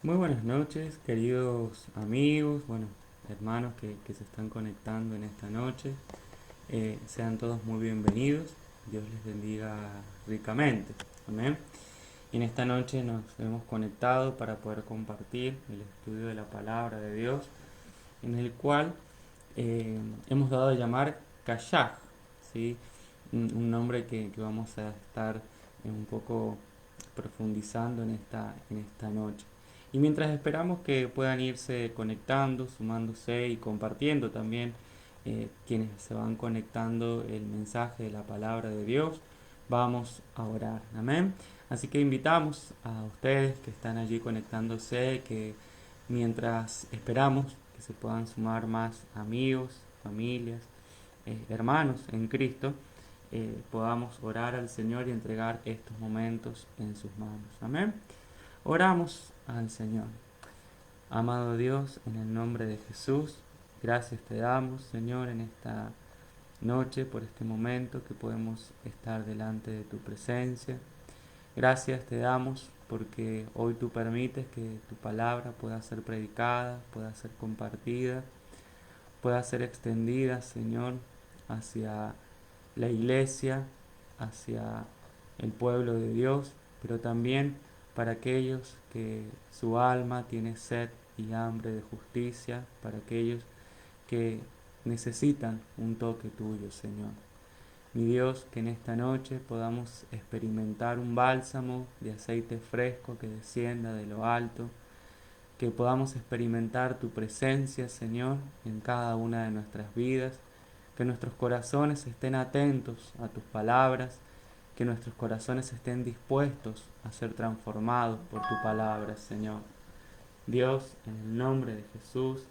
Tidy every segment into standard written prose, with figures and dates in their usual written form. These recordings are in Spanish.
Muy buenas noches, queridos amigos, hermanos que se están conectando en esta noche. Sean todos muy bienvenidos. Dios les bendiga ricamente. Amén. Y en esta noche nos hemos conectado para poder compartir el estudio de la palabra de Dios, en el cual hemos dado a llamar Kashaj, ¿sí? Un nombre que vamos a estar un poco profundizando en esta noche. Y mientras esperamos que puedan irse conectando, sumándose y compartiendo también quienes se van conectando el mensaje de la palabra de Dios, vamos a orar. Amén. Así que invitamos a ustedes que están allí conectándose, que mientras esperamos que se puedan sumar más amigos, familias, hermanos en Cristo, podamos orar al Señor y entregar estos momentos en sus manos. Amén. Oramos al Señor. Amado Dios, en el nombre de Jesús, gracias te damos, Señor, en esta noche por este momento que podemos estar delante de tu presencia. Gracias te damos porque hoy tú permites que tu palabra pueda ser predicada, pueda ser compartida, pueda ser extendida, Señor, hacia la iglesia, hacia el pueblo de Dios, pero también para aquellos que su alma tiene sed y hambre de justicia, para aquellos que necesitan un toque tuyo, Señor. Mi Dios, que en esta noche podamos experimentar un bálsamo de aceite fresco que descienda de lo alto, que podamos experimentar tu presencia, Señor, en cada una de nuestras vidas, que nuestros corazones estén atentos a tus palabras, que nuestros corazones estén dispuestos a ser transformados por tu palabra, Señor. Dios, en el nombre de Jesús,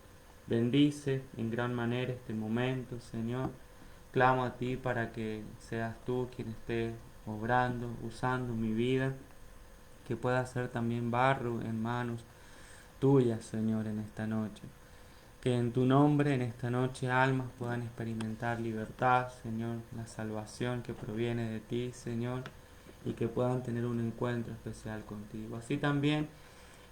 bendice en gran manera este momento, Señor. Clamo a ti para que seas tú quien esté obrando, usando mi vida, que pueda ser también barro en manos tuyas, Señor, en esta noche. Que en tu nombre, en esta noche, almas puedan experimentar libertad, Señor, la salvación que proviene de ti, Señor, y que puedan tener un encuentro especial contigo. Así también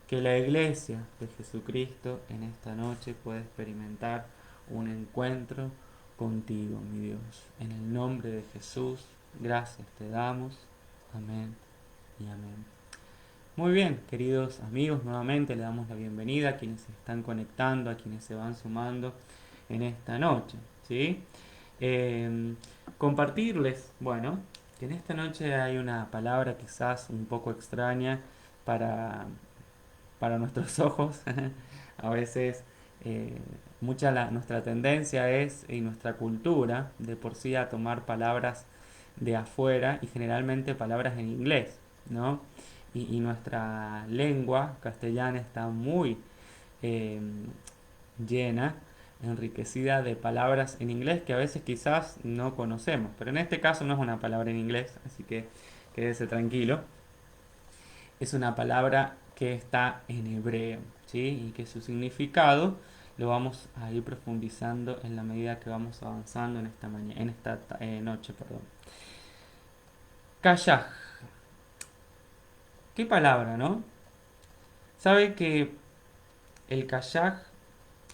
que la iglesia de Jesucristo en esta noche pueda experimentar un encuentro contigo, mi Dios. En el nombre de Jesús, gracias te damos. Amén y amén. Muy bien, queridos amigos, nuevamente le damos la bienvenida a quienes se están conectando, a quienes se van sumando en esta noche, ¿sí? Eh, Compartirles, bueno, que en esta noche hay una palabra quizás un poco extraña para, para nuestros ojos. A veces eh, nuestra tendencia es, y nuestra cultura, de por sí a tomar palabras de afuera y generalmente palabras en inglés, ¿no? Y nuestra lengua castellana está muy eh, llena, enriquecida de palabras en inglés que a veces quizás no conocemos, pero en este caso no es una palabra en inglés, así que quédese tranquilo. Es una palabra que está en hebreo, ¿sí? Y que su significado lo vamos a ir profundizando en la medida que vamos avanzando en esta noche, perdón. Kayaj. ¿Qué palabra, no? Sabe que el kayaj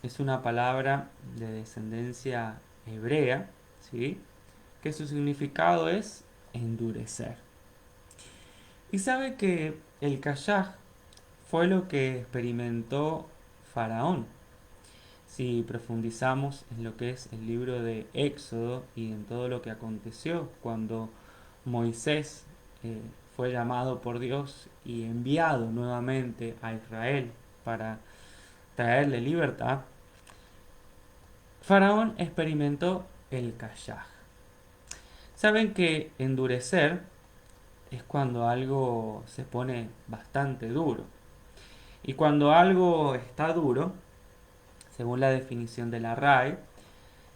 es una palabra de descendencia hebrea, ¿sí? Que su significado es endurecer. Y sabe que el kayaj fue lo que experimentó Faraón. Si profundizamos en lo que es el libro de Éxodo y en todo lo que aconteció cuando Moisés eh, fue llamado por Dios y enviado nuevamente a Israel para traerle libertad, Faraón experimentó el kayaj. Saben que endurecer es cuando algo se pone bastante duro. Y cuando algo está duro, según la definición de la RAE,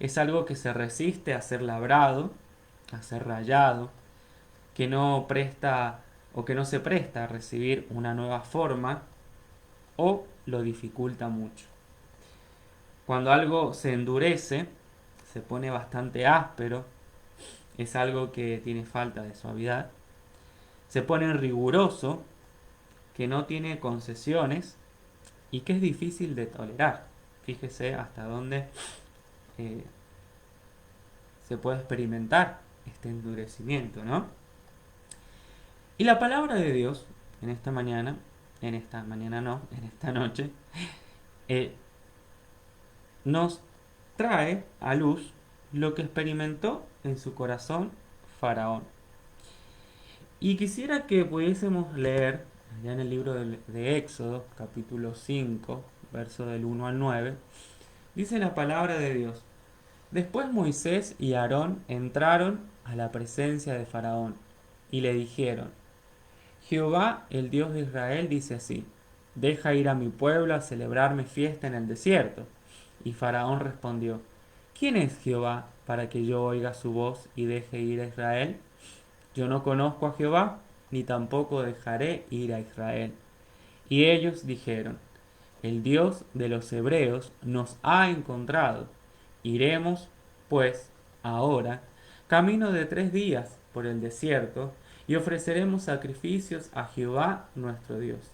es algo que se resiste a ser labrado, a ser rayado, que no presta o que no se presta a recibir una nueva forma o lo dificulta mucho. Cuando algo se endurece, se pone bastante áspero, es algo que tiene falta de suavidad, se pone riguroso, que no tiene concesiones, y que es difícil de tolerar. Fíjese hasta dónde eh, se puede experimentar este endurecimiento, ¿no? Y la palabra de Dios en esta mañana, en esta noche, eh, nos trae a luz lo que experimentó en su corazón Faraón. Y quisiera que pudiésemos leer, allá en el libro de Éxodo, capítulo 5, verso del 1 al 9, dice la palabra de Dios: Después Moisés y Aarón entraron a la presencia de Faraón y le dijeron: Jehová, el Dios de Israel, dice así: Deja ir a mi pueblo a celebrarme fiesta en el desierto. Y Faraón respondió: ¿Quién es Jehová para que yo oiga su voz y deje ir a Israel? Yo no conozco a Jehová, ni tampoco dejaré ir a Israel. Y ellos dijeron: El Dios de los hebreos nos ha encontrado. Iremos, pues, ahora, camino de 3 días por el desierto, y ofreceremos sacrificios a Jehová nuestro Dios,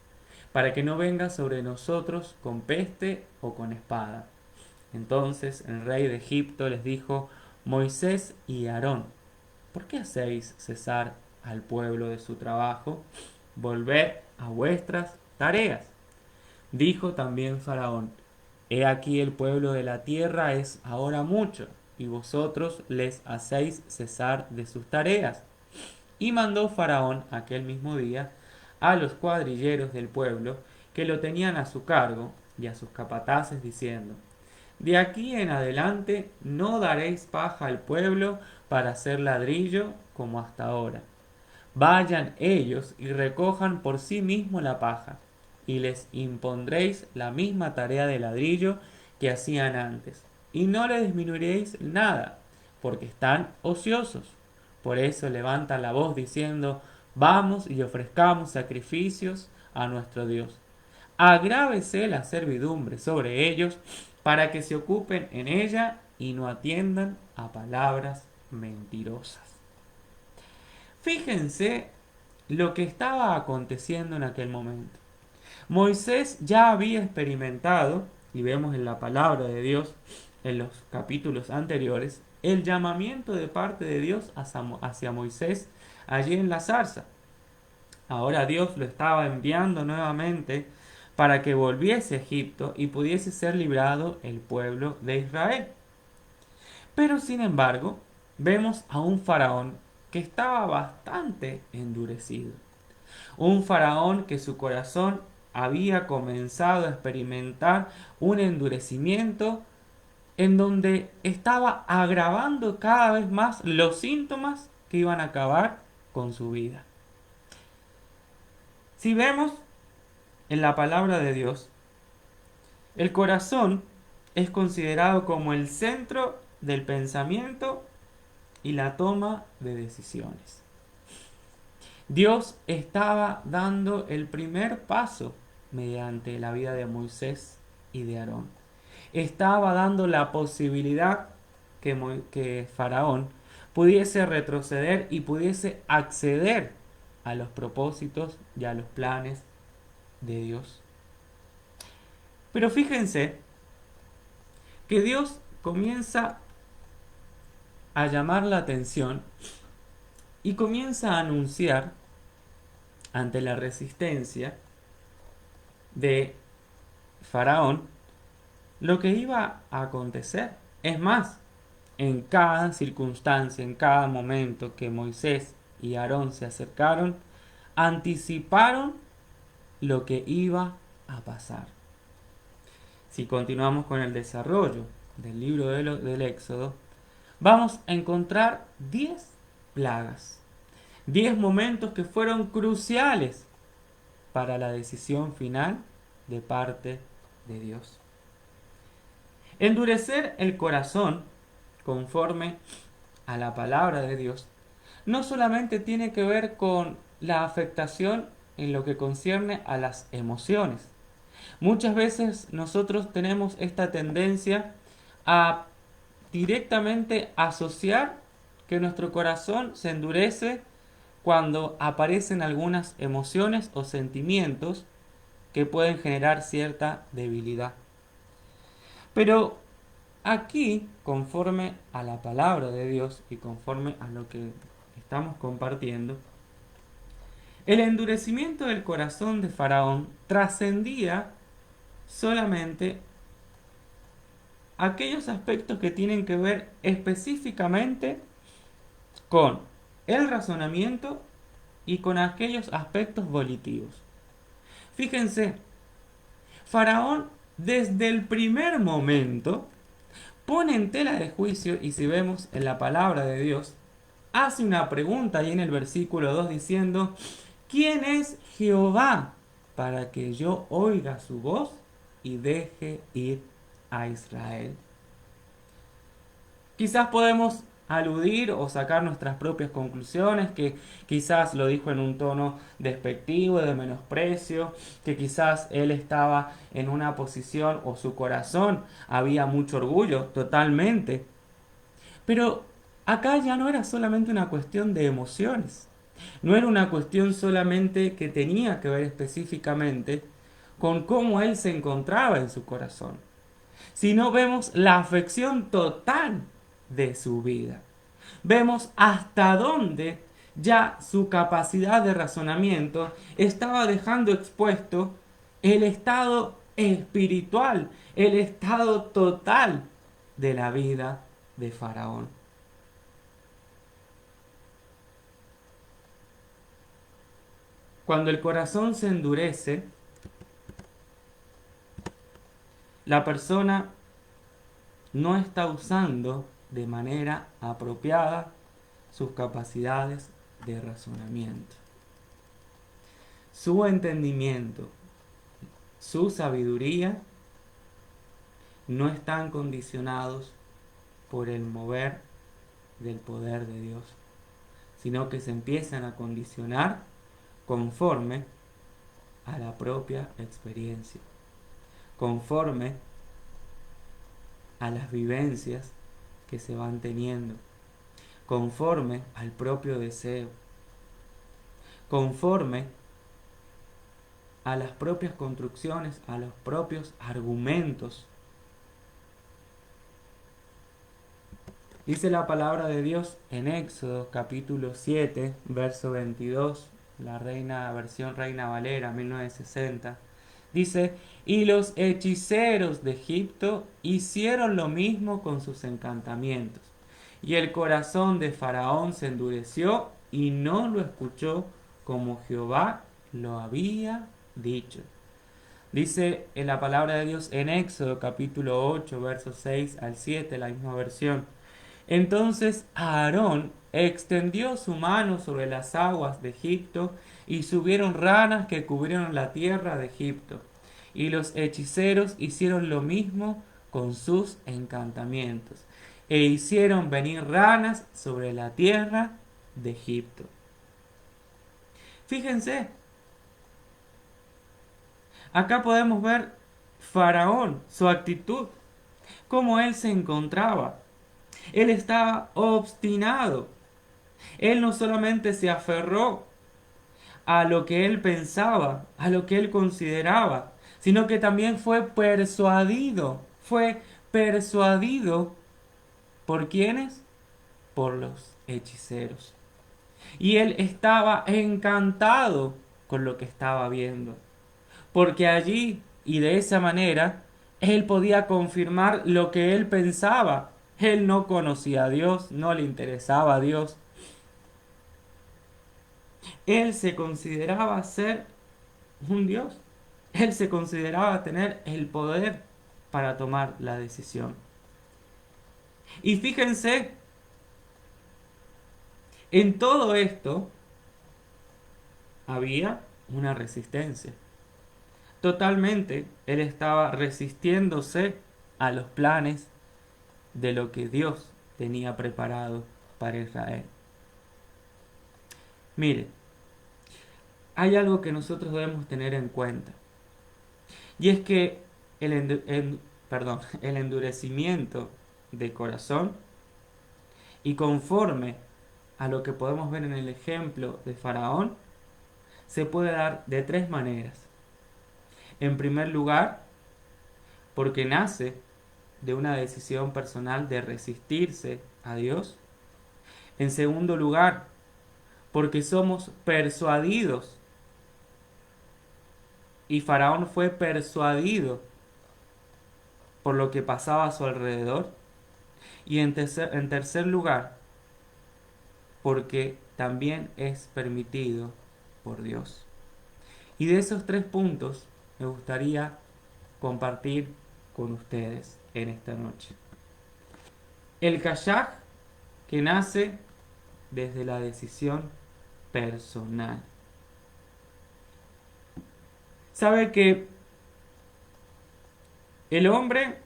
para que no venga sobre nosotros con peste o con espada. Entonces el rey de Egipto les dijo: Moisés y Aarón, ¿por qué hacéis cesar al pueblo de su trabajo? Volved a vuestras tareas. Dijo también Faraón: He aquí el pueblo de la tierra es ahora mucho, y vosotros les hacéis cesar de sus tareas. Y mandó Faraón aquel mismo día a los cuadrilleros del pueblo que lo tenían a su cargo y a sus capataces, diciendo: De aquí en adelante no daréis paja al pueblo para hacer ladrillo como hasta ahora. Vayan ellos y recojan por sí mismos la paja, y les impondréis la misma tarea de ladrillo que hacían antes, y no les disminuiréis nada, porque están ociosos. Por eso levantan la voz diciendo: Vamos y ofrezcamos sacrificios a nuestro Dios. Agrávese la servidumbre sobre ellos, para que se ocupen en ella y no atiendan a palabras mentirosas. Fíjense lo que estaba aconteciendo en aquel momento. Moisés ya había experimentado, y vemos en la palabra de Dios, en los capítulos anteriores, el llamamiento de parte de Dios hacia Moisés allí en la zarza. Ahora Dios lo estaba enviando nuevamente para que volviese a Egipto y pudiese ser librado el pueblo de Israel. Pero sin embargo, vemos a un faraón que estaba bastante endurecido. Un faraón que su corazón había comenzado a experimentar un endurecimiento en donde estaba agravando cada vez más los síntomas que iban a acabar con su vida. Si vemos en la palabra de Dios, el corazón es considerado como el centro del pensamiento y la toma de decisiones. Dios estaba dando el primer paso mediante la vida de Moisés y de Aarón. Estaba dando la posibilidad que Faraón pudiese retroceder y pudiese acceder a los propósitos y a los planes de Dios. Pero fíjense que Dios comienza a llamar la atención y comienza a anunciar ante la resistencia de Faraón lo que iba a acontecer. Es más, en cada circunstancia, en cada momento que Moisés y Aarón se acercaron, anticiparon lo que iba a pasar. Si continuamos con el desarrollo del libro del Éxodo, vamos a encontrar 10 plagas, 10 momentos que fueron cruciales para la decisión final de parte de Dios. Endurecer el corazón conforme a la palabra de Dios no solamente tiene que ver con la afectación en lo que concierne a las emociones. Muchas veces nosotros tenemos esta tendencia a directamente asociar que nuestro corazón se endurece cuando aparecen algunas emociones o sentimientos que pueden generar cierta debilidad. Pero aquí, conforme a la palabra de Dios y conforme a lo que estamos compartiendo, el endurecimiento del corazón de Faraón trascendía solamente aquellos aspectos que tienen que ver específicamente con el razonamiento y con aquellos aspectos volitivos. Fíjense, Faraón desde el primer momento pone en tela de juicio, y si vemos en la palabra de Dios, hace una pregunta ahí en el versículo 2 diciendo: ¿quién es Jehová para que yo oiga su voz y deje ir a Israel? Quizás podemos aludir o sacar nuestras propias conclusiones, que quizás lo dijo en un tono despectivo, de menosprecio, que quizás él estaba en una posición o su corazón había mucho orgullo, totalmente. Pero acá ya no era solamente una cuestión de emociones, no era una cuestión solamente que tenía que ver específicamente con cómo él se encontraba en su corazón, sino vemos la afección total de su vida. Vemos hasta dónde ya su capacidad de razonamiento estaba dejando expuesto el estado espiritual, el estado total de la vida de Faraón. Cuando el corazón se endurece, la persona no está usando de manera apropiada sus capacidades de razonamiento. Su entendimiento, su sabiduría no están condicionados por el mover del poder de Dios, sino que se empiezan a condicionar conforme a la propia experiencia, conforme a las vivencias que se van teniendo, conforme al propio deseo, conforme a las propias construcciones, a los propios argumentos. Dice la palabra de Dios en Éxodo capítulo 7, verso 22, la versión Reina Valera 1960. Dice: y los hechiceros de Egipto hicieron lo mismo con sus encantamientos. Y el corazón de Faraón se endureció y no lo escuchó como Jehová lo había dicho. Dice en la palabra de Dios en Éxodo capítulo 8, versos 6 al 7, la misma versión. Entonces Aarón extendió su mano sobre las aguas de Egipto y subieron ranas que cubrieron la tierra de Egipto. Y los hechiceros hicieron lo mismo con sus encantamientos e hicieron venir ranas sobre la tierra de Egipto. Fíjense, acá podemos ver Faraón, su actitud, cómo él se encontraba. Él estaba obstinado. Él no solamente se aferró a lo que él pensaba, a lo que él consideraba, sino que también fue persuadido. Fue persuadido ¿por quiénes? Por los hechiceros. Y él estaba encantado con lo que estaba viendo, porque allí y de esa manera él podía confirmar lo que él pensaba. Él no conocía a Dios, no le interesaba a Dios. Él se consideraba ser un Dios. Él se consideraba tener el poder para tomar la decisión. Y fíjense, en todo esto había una resistencia. Totalmente, él estaba resistiéndose a los planes de lo que Dios tenía preparado para Israel. Mire, hay algo que nosotros debemos tener en cuenta, y es que el endurecimiento de corazón, y conforme a lo que podemos ver en el ejemplo de Faraón, se puede dar de tres maneras. En primer lugar, porque nace de una decisión personal de resistirse a Dios. En segundo lugar, porque somos persuadidos y Faraón fue persuadido por lo que pasaba a su alrededor. Y en tercer lugar, porque también es permitido por Dios. Y de esos tres puntos me gustaría compartir con ustedes en esta noche. El kayak que nace desde la decisión personal. Sabe que el hombre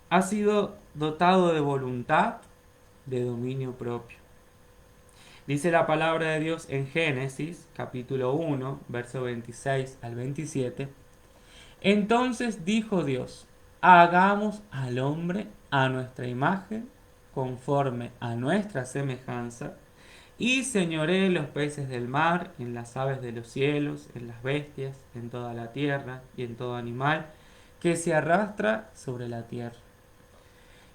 ha sido dotado de voluntad, de dominio propio. Dice la palabra de Dios en Génesis, capítulo 1, verso 26 al 27. Entonces dijo Dios, hagamos al hombre a nuestra imagen, conforme a nuestra semejanza, y señoree los peces del mar, en las aves de los cielos, en las bestias, en toda la tierra y en todo animal que se arrastra sobre la tierra.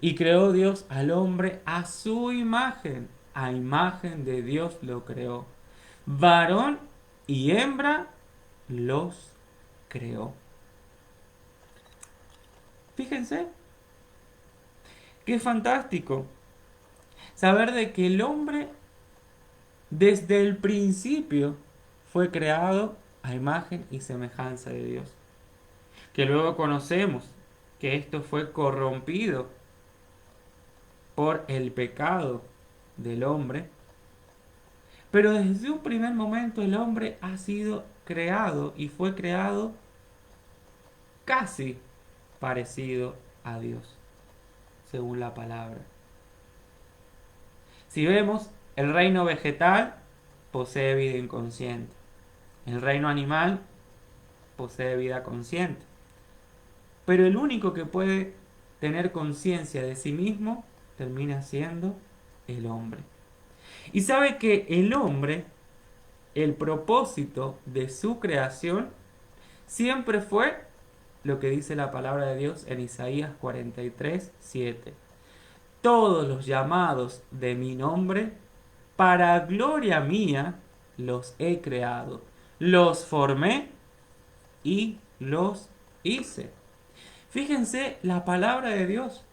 Y creó Dios al hombre a su imagen de Dios lo creó. Varón y hembra los creó. Fíjense, qué fantástico saber de que el hombre desde el principio fue creado a imagen y semejanza de Dios. Que luego conocemos que esto fue corrompido por el pecado del hombre. Pero desde un primer momento el hombre ha sido creado y fue creado casi parecido a Dios, según la palabra. Si vemos, el reino vegetal posee vida inconsciente. El reino animal posee vida consciente. Pero el único que puede tener conciencia de sí mismo termina siendo el hombre. Y sabe que el hombre, el propósito de su creación, siempre fue lo que dice la palabra de Dios en Isaías 43, 7. Todos los llamados de mi nombre, para gloria mía, los he creado, los formé y los hice. Fíjense la palabra de Dios,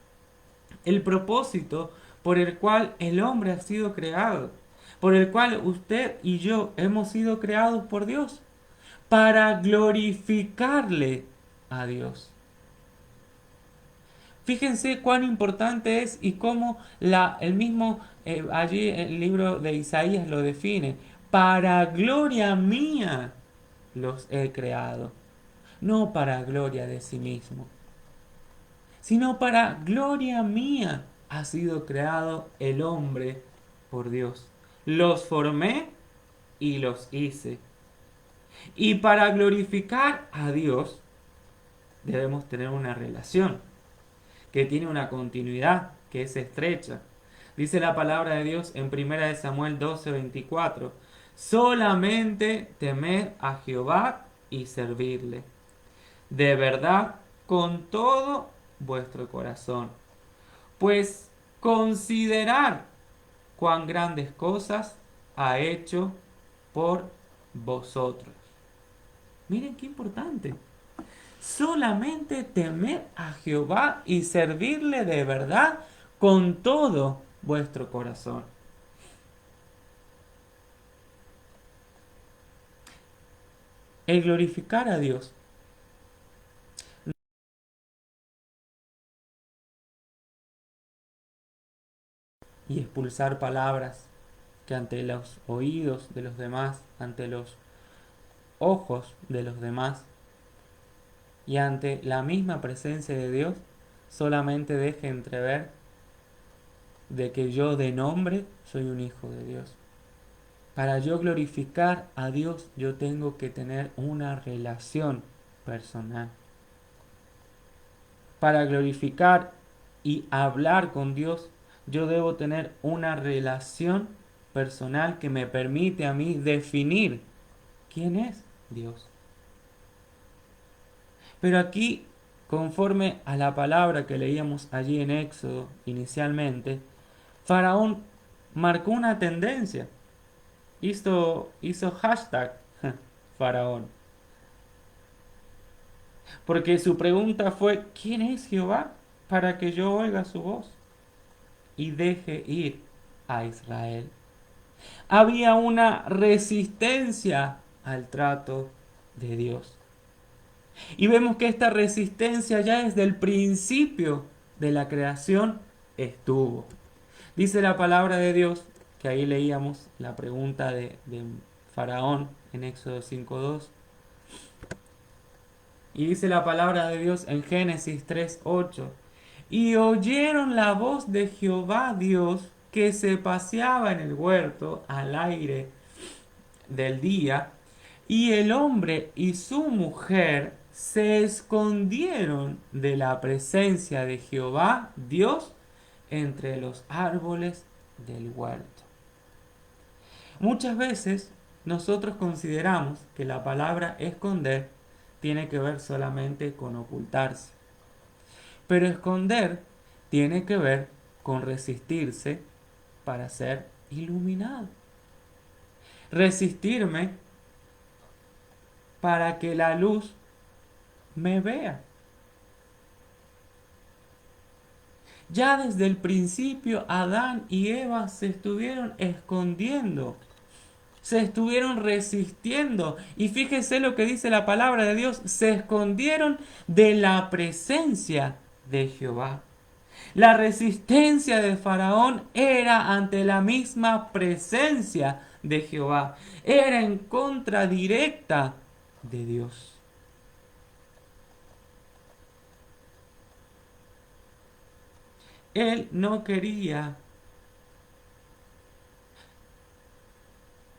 el propósito por el cual el hombre ha sido creado, por el cual usted y yo hemos sido creados por Dios, para glorificarle a Dios. Fíjense cuán importante es y cómo el mismo allí el libro de Isaías lo define. Para gloria mía los he creado, no para gloria de sí mismo, sino para gloria mía ha sido creado el hombre por Dios. Los formé y los hice. Y para glorificar a Dios debemos tener una relación que tiene una continuidad, que es estrecha. Dice la palabra de Dios en 1 Samuel 12:24, solamente temed a Jehová y servirle, de verdad con todo vuestro corazón, pues considerad cuán grandes cosas ha hecho por vosotros. Miren qué importante. Solamente temed a Jehová y servirle de verdad con todo vuestro corazón. El glorificar a Dios y expulsar palabras que ante los oídos de los demás, ante los ojos de los demás y ante la misma presencia de Dios, solamente deje entrever de que yo de nombre soy un hijo de Dios. Para yo glorificar a Dios, yo tengo que tener una relación personal. Para glorificar y hablar con Dios, yo debo tener una relación personal que me permite a mí definir quién es Dios. Pero aquí, conforme a la palabra que leíamos allí en Éxodo inicialmente, Faraón marcó una tendencia, hizo hashtag Faraón, porque su pregunta fue, ¿quién es Jehová para que yo oiga su voz y deje ir a Israel? Había una resistencia al trato de Dios. Y vemos que esta resistencia ya desde el principio de la creación estuvo. Dice la palabra de Dios, que ahí leíamos la pregunta de Faraón en Éxodo 5:2. Y dice la palabra de Dios en Génesis 3:8. Y oyeron la voz de Jehová Dios que se paseaba en el huerto al aire del día, y el hombre y su mujer se escondieron de la presencia de Jehová Dios entre los árboles del huerto. Muchas veces nosotros consideramos que la palabra esconder tiene que ver solamente con ocultarse, pero esconder tiene que ver con resistirse para ser iluminado. Resistirme para que la luz me vea. Ya desde el principio Adán y Eva se estuvieron escondiendo, se estuvieron resistiendo. Y fíjese lo que dice la palabra de Dios, se escondieron de la presencia de Jehová. La resistencia de Faraón era ante la misma presencia de Jehová, era en contra directa de Dios. Él no quería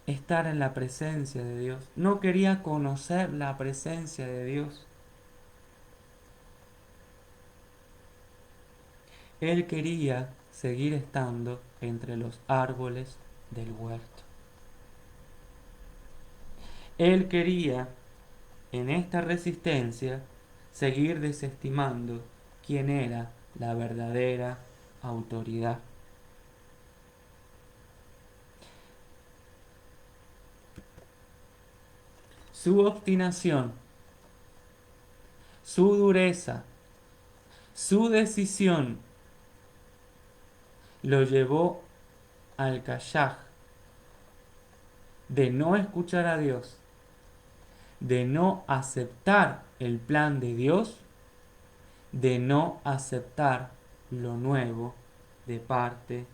estar en la presencia de Dios, no quería conocer la presencia de Dios. Él quería seguir estando entre los árboles del huerto. Él quería, en esta resistencia, seguir desestimando quién era la verdadera autoridad. Su obstinación, su dureza, su decisión lo llevó al callaj de no escuchar a Dios, de no aceptar el plan de Dios, de no aceptar lo nuevo de parte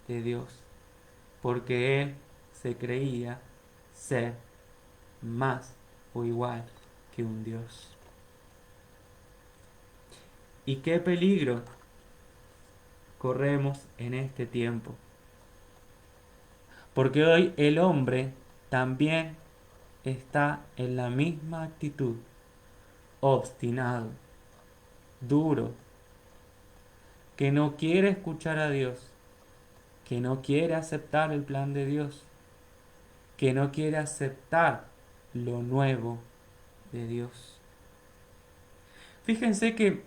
de Dios, porque él se creía ser más o igual que un Dios. ¿Y qué peligro corremos en este tiempo? Porque hoy el hombre también está en la misma actitud, obstinado, duro, que no quiere escuchar a Dios, que no quiere aceptar el plan de Dios, que no quiere aceptar lo nuevo de Dios. Fíjense que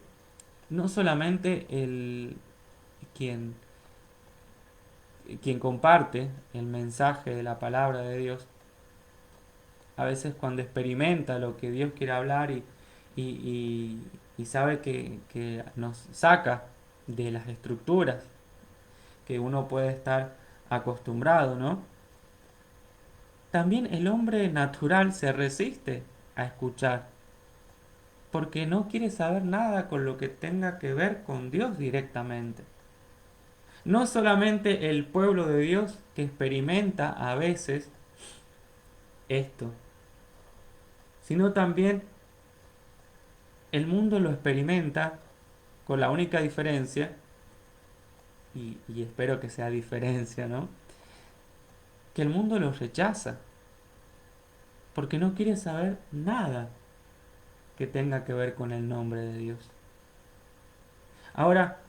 no solamente quien, quien comparte el mensaje de la palabra de Dios, a veces cuando experimenta lo que Dios quiere hablar y sabe que nos saca de las estructuras que uno puede estar acostumbrado, ¿no? También el hombre natural se resiste a escuchar, porque no quiere saber nada con lo que tenga que ver con Dios directamente. No solamente el pueblo de Dios que experimenta a veces esto, sino también el mundo lo experimenta con la única diferencia, y espero que sea diferencia, ¿no? Que el mundo lo rechaza, porque no quiere saber nada que tenga que ver con el nombre de Dios. Ahora,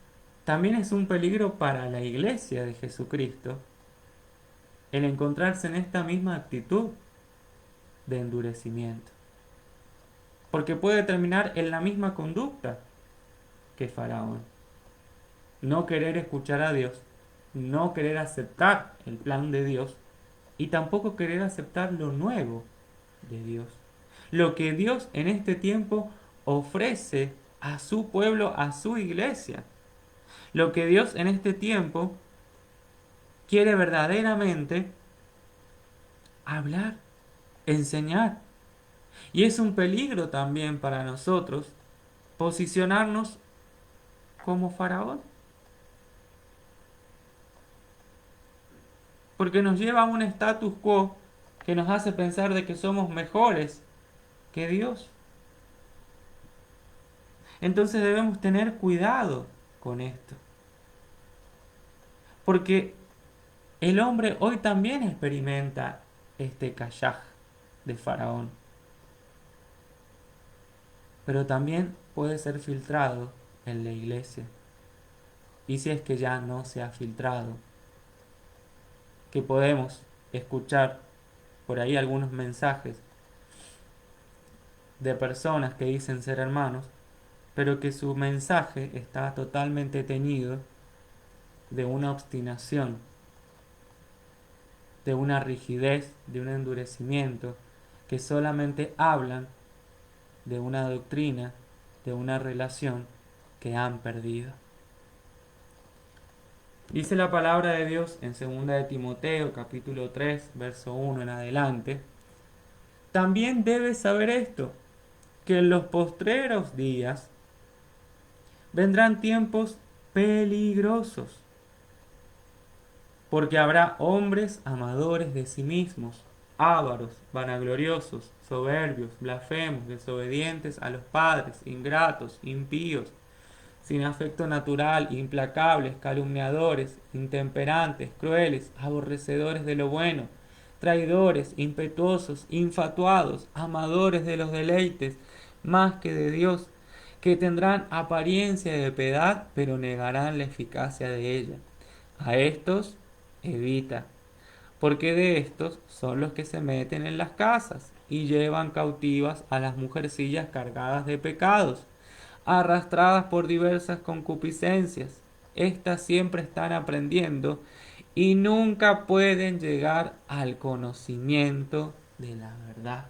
también es un peligro para la iglesia de Jesucristo el encontrarse en esta misma actitud de endurecimiento. porque puede terminar en la misma conducta que Faraón. No querer escuchar a Dios, no querer aceptar el plan de Dios y tampoco querer aceptar lo nuevo de Dios. Lo que Dios en este tiempo ofrece a su pueblo, a su iglesia. Lo que Dios en este tiempo quiere verdaderamente hablar, enseñar. Y es un peligro también para nosotros posicionarnos como Faraón. Porque nos lleva a un status quo que nos hace pensar de que somos mejores que Dios. Entonces debemos tener cuidado con esto. Porque el hombre hoy también experimenta este kayaj de Faraón. Pero también puede ser filtrado en la iglesia. Y si es que ya no se ha filtrado, que podemos escuchar por ahí algunos mensajes de personas que dicen ser hermanos, pero que su mensaje está totalmente teñido de una obstinación, de una rigidez, de un endurecimiento, que solamente hablan de una doctrina, de una relación que han perdido. Dice la palabra de Dios en 2 de Timoteo, capítulo 3, verso 1 en adelante. También debes saber esto, que en los postreros días vendrán tiempos peligrosos, porque habrá hombres amadores de sí mismos, ávaros, vanagloriosos, soberbios, blasfemos, desobedientes a los padres, ingratos, impíos, sin afecto natural, implacables, calumniadores, intemperantes, crueles, aborrecedores de lo bueno, traidores, impetuosos, infatuados, amadores de los deleites, más que de Dios, que tendrán apariencia de piedad, pero negarán la eficacia de ella. A estos evita, porque de estos son los que se meten en las casas y llevan cautivas a las mujercillas cargadas de pecados, arrastradas por diversas concupiscencias. Estas siempre están aprendiendo y nunca pueden llegar al conocimiento de la verdad.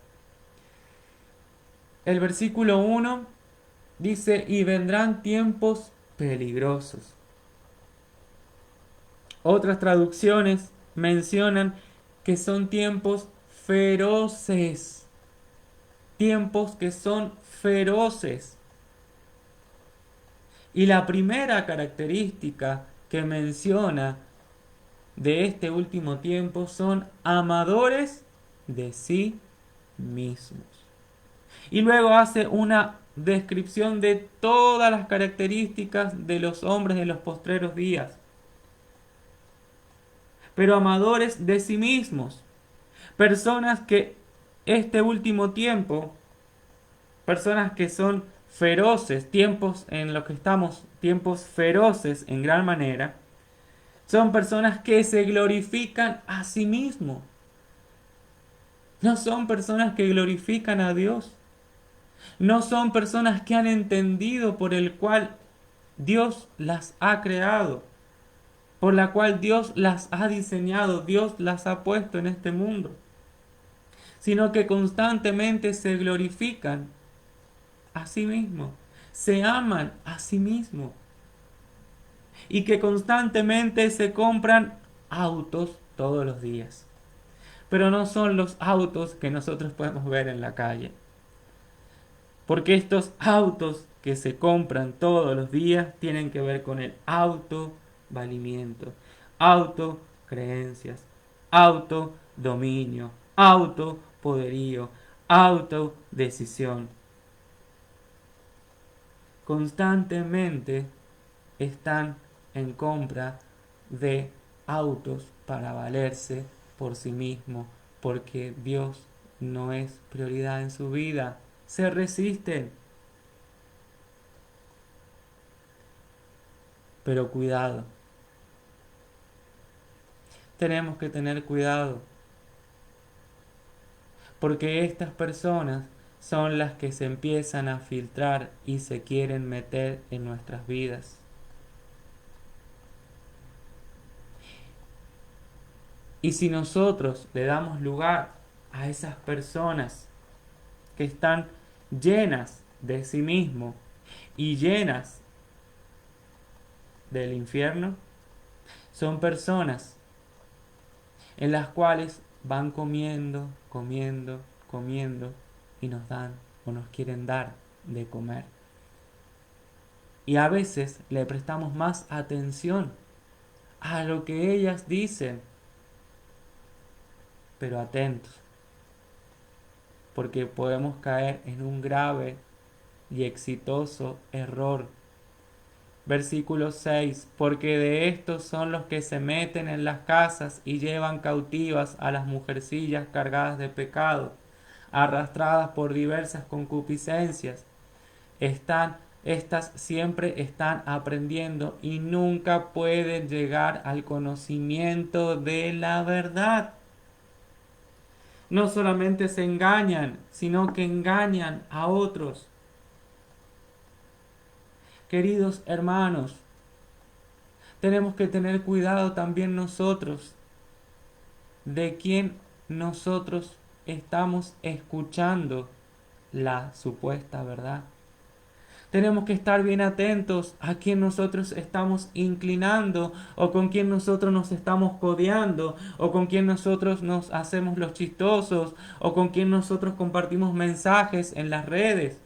El versículo 1 dice, y vendrán tiempos peligrosos. Otras traducciones mencionan que son tiempos feroces. Tiempos que son feroces. Y la primera característica que menciona de este último tiempo son amadores de sí mismos. Y luego hace una descripción de todas las características de los hombres de los postreros días. Pero amadores de sí mismos. Personas que este último tiempo, personas que son feroces, tiempos en los que estamos, tiempos feroces en gran manera, son personas que se glorifican a sí mismos. No son personas que glorifican a Dios. No son personas que han entendido por el cual Dios las ha creado, por la cual Dios las ha diseñado, Dios las ha puesto en este mundo, sino que constantemente se glorifican a sí mismos, se aman a sí mismos y que constantemente se compran autos todos los días. Pero no son los autos que nosotros podemos ver en la calle. Porque estos autos que se compran todos los días tienen que ver con el autovalimiento, autocreencias, autodominio, autopoderío, autodecisión. Constantemente están en compra de autos para valerse por sí mismo, porque Dios no es prioridad en su vida. Se resisten. Pero cuidado. Tenemos que tener cuidado. Porque estas personas son las que se empiezan a filtrar y se quieren meter en nuestras vidas. Y si nosotros le damos lugar a esas personas que están llenas de sí mismo y llenas del infierno, son personas en las cuales van comiendo, comiendo, comiendo y nos dan o nos quieren dar de comer. Y a veces le prestamos más atención a lo que ellas dicen, pero atentos, porque podemos caer en un grave y exitoso error. Versículo 6, porque de estos son los que se meten en las casas y llevan cautivas a las mujercillas cargadas de pecado, arrastradas por diversas concupiscencias. Estas siempre están aprendiendo y nunca pueden llegar al conocimiento de la verdad. No solamente se engañan, sino que engañan a otros. Queridos hermanos, tenemos que tener cuidado también nosotros de quién nosotros estamos escuchando la supuesta verdad. Tenemos que estar bien atentos a quién nosotros estamos inclinando o con quién nosotros nos estamos codeando o con quién nosotros nos hacemos los chistosos o con quién nosotros compartimos mensajes en las redes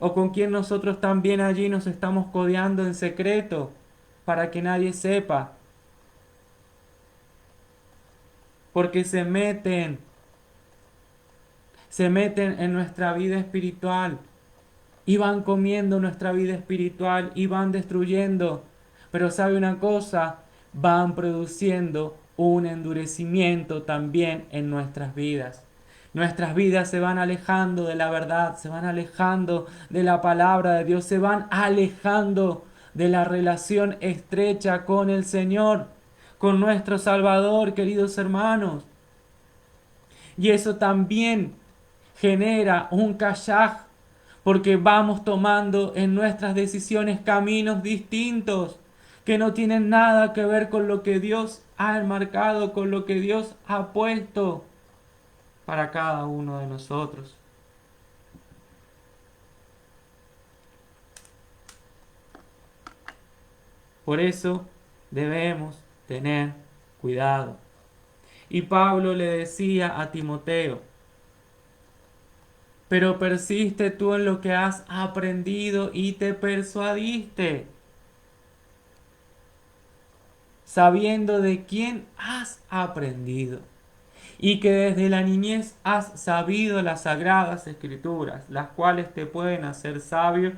o con quién nosotros también allí nos estamos codeando en secreto para que nadie sepa. Porque se meten en nuestra vida espiritual y van comiendo nuestra vida espiritual y van destruyendo. Pero sabe una cosa, van produciendo un endurecimiento también en nuestras vidas. Nuestras vidas se van alejando de la verdad, se van alejando de la palabra de Dios, se van alejando de la relación estrecha con el Señor, con nuestro Salvador, queridos hermanos. Y eso también genera un kashaj, porque vamos tomando en nuestras decisiones caminos distintos que no tienen nada que ver con lo que Dios ha enmarcado, con lo que Dios ha puesto para cada uno de nosotros. Por eso debemos tener cuidado. Y Pablo le decía a Timoteo, pero persiste tú en lo que has aprendido y te persuadiste, sabiendo de quién has aprendido y que desde la niñez has sabido las sagradas escrituras, las cuales te pueden hacer sabio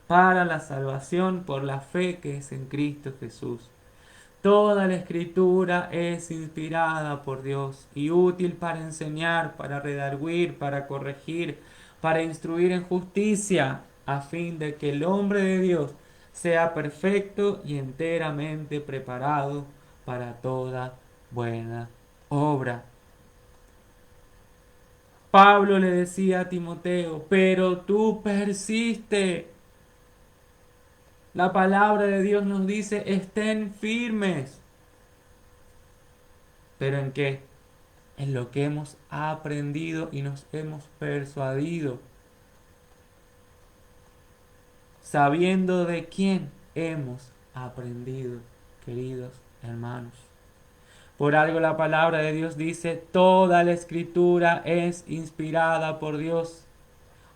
para la salvación por la fe que es en Cristo Jesús. Toda la escritura es inspirada por Dios y útil para enseñar, para redarguir, para corregir, para instruir en justicia, a fin de que el hombre de Dios sea perfecto y enteramente preparado para toda buena obra. Pablo le decía a Timoteo, pero tú persiste. La palabra de Dios nos dice, estén firmes. ¿Pero en qué? En lo que hemos aprendido y nos hemos persuadido, sabiendo de quién hemos aprendido, queridos hermanos. Por algo la palabra de Dios dice, toda la escritura es inspirada por Dios,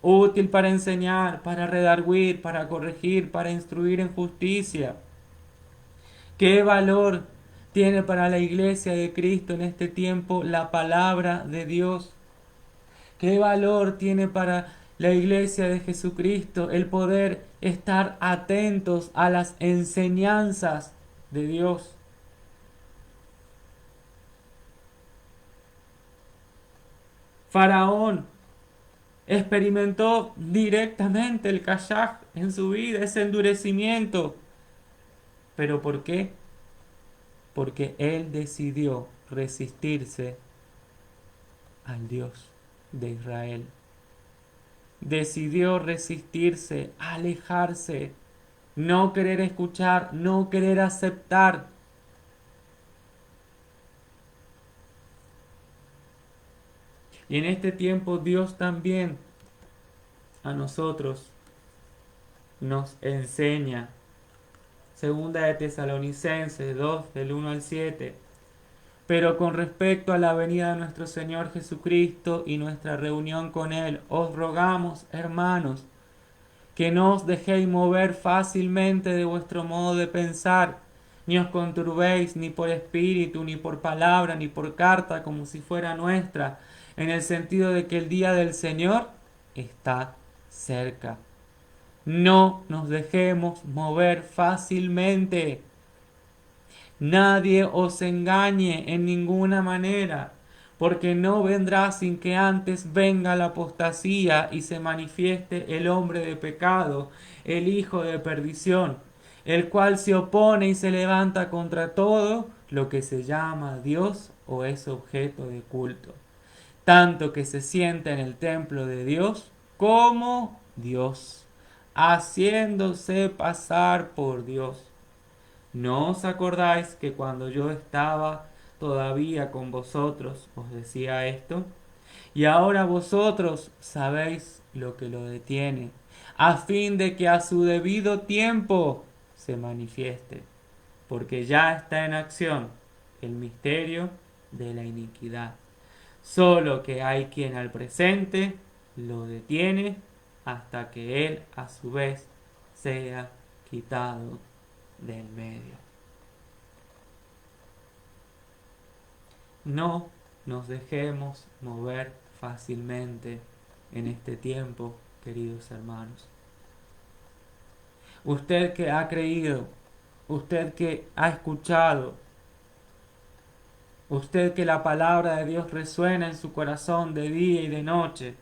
útil para enseñar, para redarguir, para corregir, para instruir en justicia. ¿Qué valor tiene para la iglesia de Cristo en este tiempo la palabra de Dios? ¿Qué valor tiene para la iglesia de Jesucristo el poder estar atentos a las enseñanzas de Dios? Faraón experimentó directamente el kashaj en su vida, ese endurecimiento. ¿Pero por qué? Porque él decidió resistirse al Dios de Israel. Decidió resistirse, alejarse, no querer escuchar, no querer aceptar. Y en este tiempo Dios también a nosotros nos enseña. Segunda de Tesalonicenses 2, del 1 al 7. Pero con respecto a la venida de nuestro Señor Jesucristo y nuestra reunión con Él, os rogamos, hermanos, que no os dejéis mover fácilmente de vuestro modo de pensar, ni os conturbéis ni por espíritu, ni por palabra, ni por carta, como si fuera nuestra, en el sentido de que el día del Señor está cerca. No nos dejemos mover fácilmente. Nadie os engañe en ninguna manera, porque no vendrá sin que antes venga la apostasía y se manifieste el hombre de pecado, el hijo de perdición, el cual se opone y se levanta contra todo lo que se llama Dios o es objeto de culto, tanto que se sienta en el templo de Dios como Dios, haciéndose pasar por Dios. ¿No os acordáis que cuando yo estaba todavía con vosotros os decía esto? Y ahora vosotros sabéis lo que lo detiene, a fin de que a su debido tiempo se manifieste, porque ya está en acción el misterio de la iniquidad. Solo que hay quien al presente lo detiene hasta que él a su vez sea quitado del medio. No nos dejemos mover fácilmente en este tiempo, queridos hermanos. Usted que ha creído, usted que ha escuchado, usted que la palabra de Dios resuena en su corazón de día y de noche,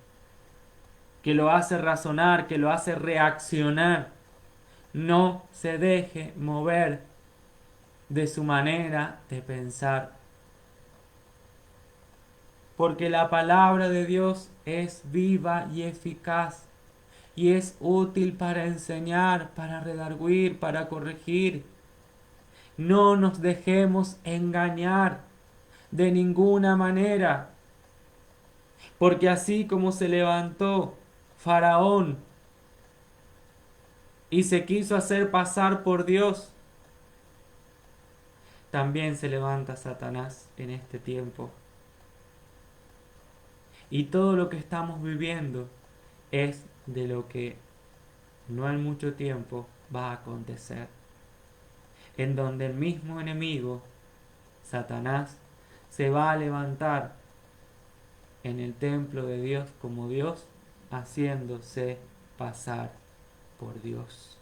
que lo hace razonar, que lo hace reaccionar, no se deje mover de su manera de pensar. Porque la palabra de Dios es viva y eficaz y es útil para enseñar, para redarguir, para corregir. No nos dejemos engañar de ninguna manera, porque así como se levantó Faraón y se quiso hacer pasar por Dios, también se levanta Satanás en este tiempo. Y todo lo que estamos viviendo es de lo que no en mucho tiempo va a acontecer, en donde el mismo enemigo, Satanás, se va a levantar en el templo de Dios como Dios, haciéndose pasar por Dios.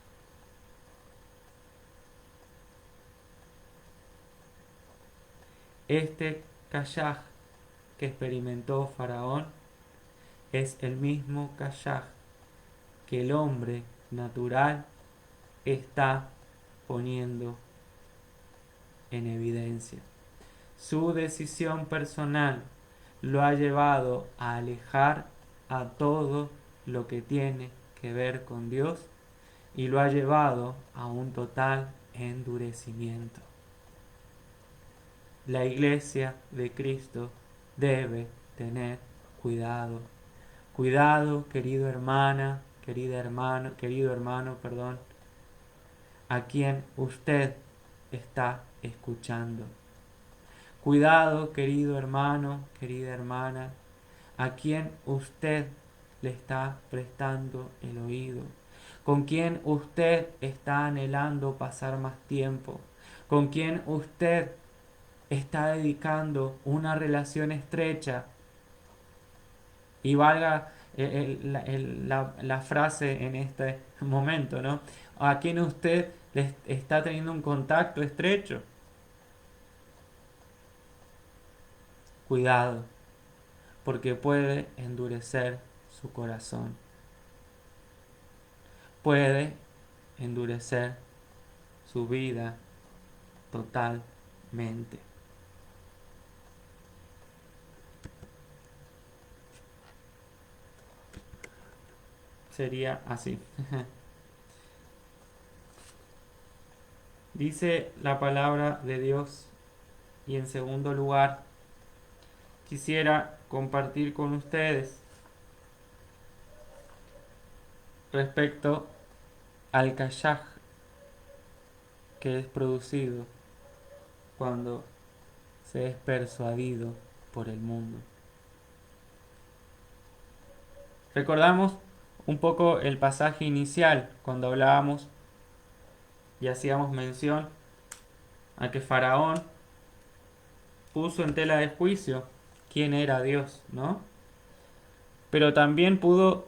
Este kayaj que experimentó Faraón es el mismo kayaj que el hombre natural está poniendo en evidencia. Su decisión personal lo ha llevado a alejar a todo lo que tiene que ver con Dios y lo ha llevado a un total endurecimiento. La iglesia de Cristo debe tener cuidado. Cuidado, querido hermana, querido hermano, perdón, a quien usted está escuchando. Cuidado, querido hermano, querida hermana, a quien usted le está prestando el oído, con quien usted está anhelando pasar más tiempo, con quien usted está dedicando una relación estrecha. Y valga la frase en este momento, ¿no? A quien usted le está teniendo un contacto estrecho. Cuidado, porque puede endurecer su corazón. Puede endurecer su vida totalmente. sería así. Dice la palabra de Dios, y en segundo lugar quisiera compartir con ustedes respecto al kayaj que es producido cuando se es persuadido por el mundo. Recordamos un poco el pasaje inicial cuando hablábamos y hacíamos mención a que Faraón puso en tela de juicio quién era Dios, ¿no? Pero también pudo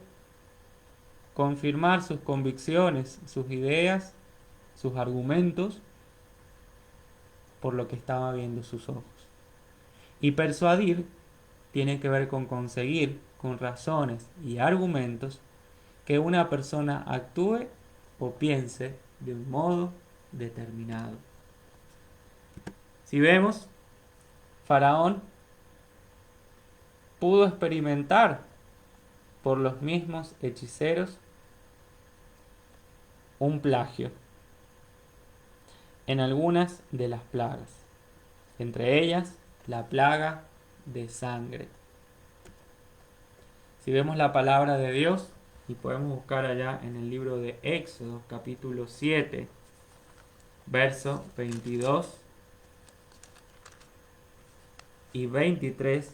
confirmar sus convicciones, sus ideas, sus argumentos por lo que estaba viendo sus ojos. Y persuadir tiene que ver con conseguir, con razones y argumentos, que una persona actúe o piense de un modo determinado. Si vemos, Faraón pudo experimentar por los mismos hechiceros un plagio en algunas de las plagas, entre ellas la plaga de sangre. Si vemos la palabra de Dios, y podemos buscar allá en el libro de Éxodo, capítulo 7, verso 22 y 23,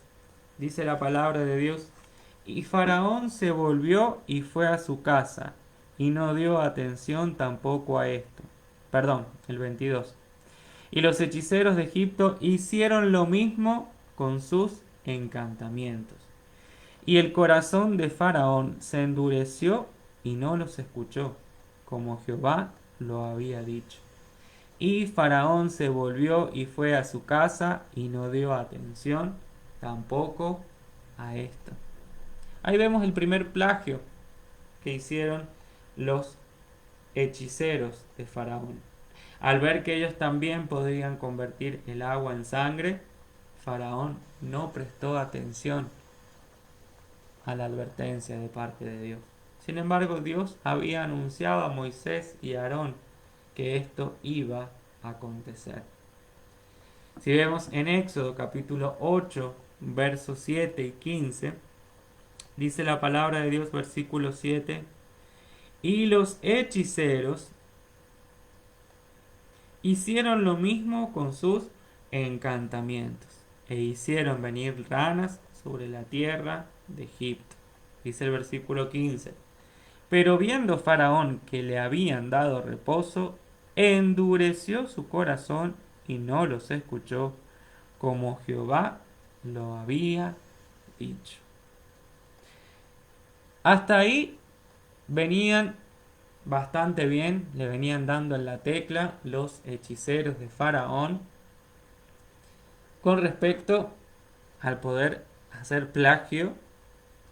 dice la palabra de Dios: y Faraón se volvió y fue a su casa, y no dio atención tampoco a esto. Perdón, el 22. Y los hechiceros de Egipto hicieron lo mismo con sus encantamientos. Y el corazón de Faraón se endureció y no los escuchó, como Jehová lo había dicho. Y Faraón se volvió y fue a su casa y no dio atención tampoco a esto. Ahí vemos el primer plagio que hicieron los hechiceros de Faraón. Al ver que ellos también podían convertir el agua en sangre, Faraón no prestó atención a la advertencia de parte de Dios. Sin embargo, Dios había anunciado a Moisés y a Aarón que esto iba a acontecer. Si vemos en Éxodo capítulo 8, versos 7 y 15, dice la palabra de Dios, versículo 7: y los hechiceros hicieron lo mismo con sus encantamientos, e hicieron venir ranas sobre la tierra de Egipto. Dice el versículo 15: pero viendo Faraón que le habían dado reposo, endureció su corazón y no los escuchó, como Jehová lo había dicho. Hasta ahí venían bastante bien, le venían dando en la tecla los hechiceros de Faraón con respecto al poder hacer plagio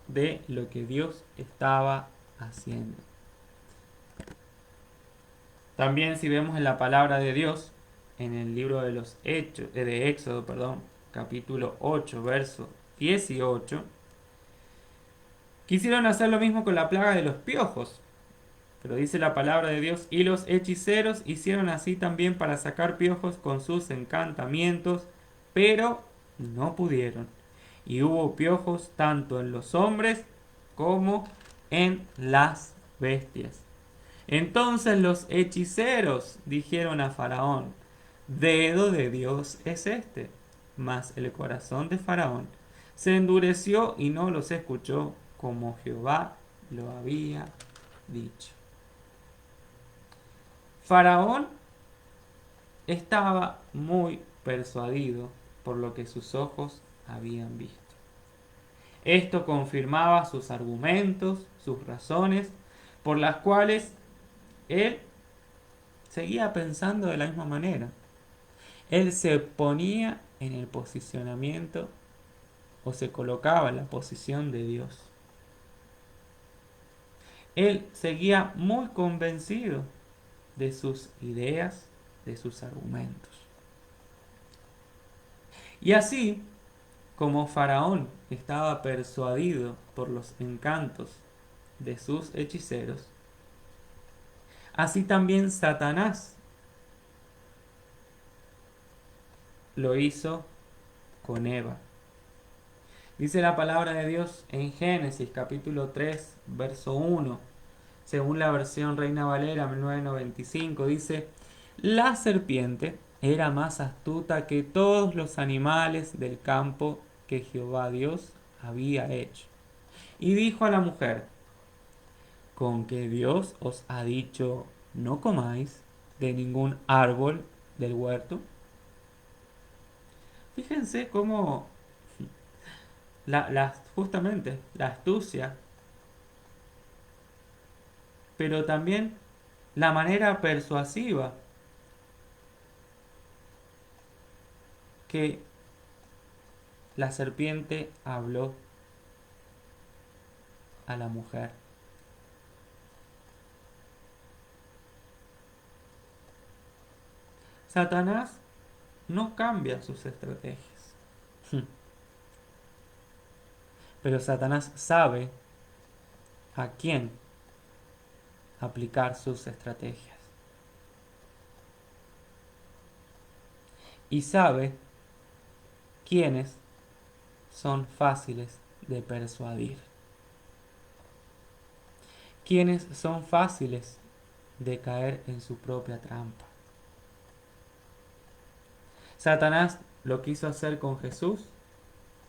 de lo que Dios estaba haciendo. También si vemos en la palabra de Dios, en el libro de los Hechos, de Éxodo, capítulo 8, verso 18, quisieron hacer lo mismo con la plaga de los piojos. Pero dice la palabra de Dios: y los hechiceros hicieron así también para sacar piojos con sus encantamientos, pero no pudieron. Y hubo piojos tanto en los hombres como en las bestias. Entonces los hechiceros dijeron a Faraón: dedo de Dios es este. Mas el corazón de Faraón se endureció y no los escuchó, como Jehová lo había dicho. Faraón estaba muy persuadido por lo que sus ojos habían visto. Esto confirmaba sus argumentos, sus razones, por las cuales él seguía pensando de la misma manera. Él se ponía en el posicionamiento o se colocaba en la posición de Dios. Él seguía muy convencido de sus ideas, de sus argumentos. Y así como Faraón estaba persuadido por los encantos de sus hechiceros, así también Satanás lo hizo con Eva. Dice la palabra de Dios en Génesis capítulo 3, verso 1, según la versión Reina Valera 1995, dice: la serpiente era más astuta que todos los animales del campo que Jehová Dios había hecho. Y dijo a la mujer: ¿con que Dios os ha dicho no comáis de ningún árbol del huerto? Fíjense cómo justamente la astucia, pero también la manera persuasiva que la serpiente habló a la mujer. Satanás no cambia sus estrategias, pero Satanás sabe a quién aplicar sus estrategias y sabe quiénes son fáciles de persuadir, quiénes son fáciles de caer en su propia trampa. Satanás lo quiso hacer con Jesús.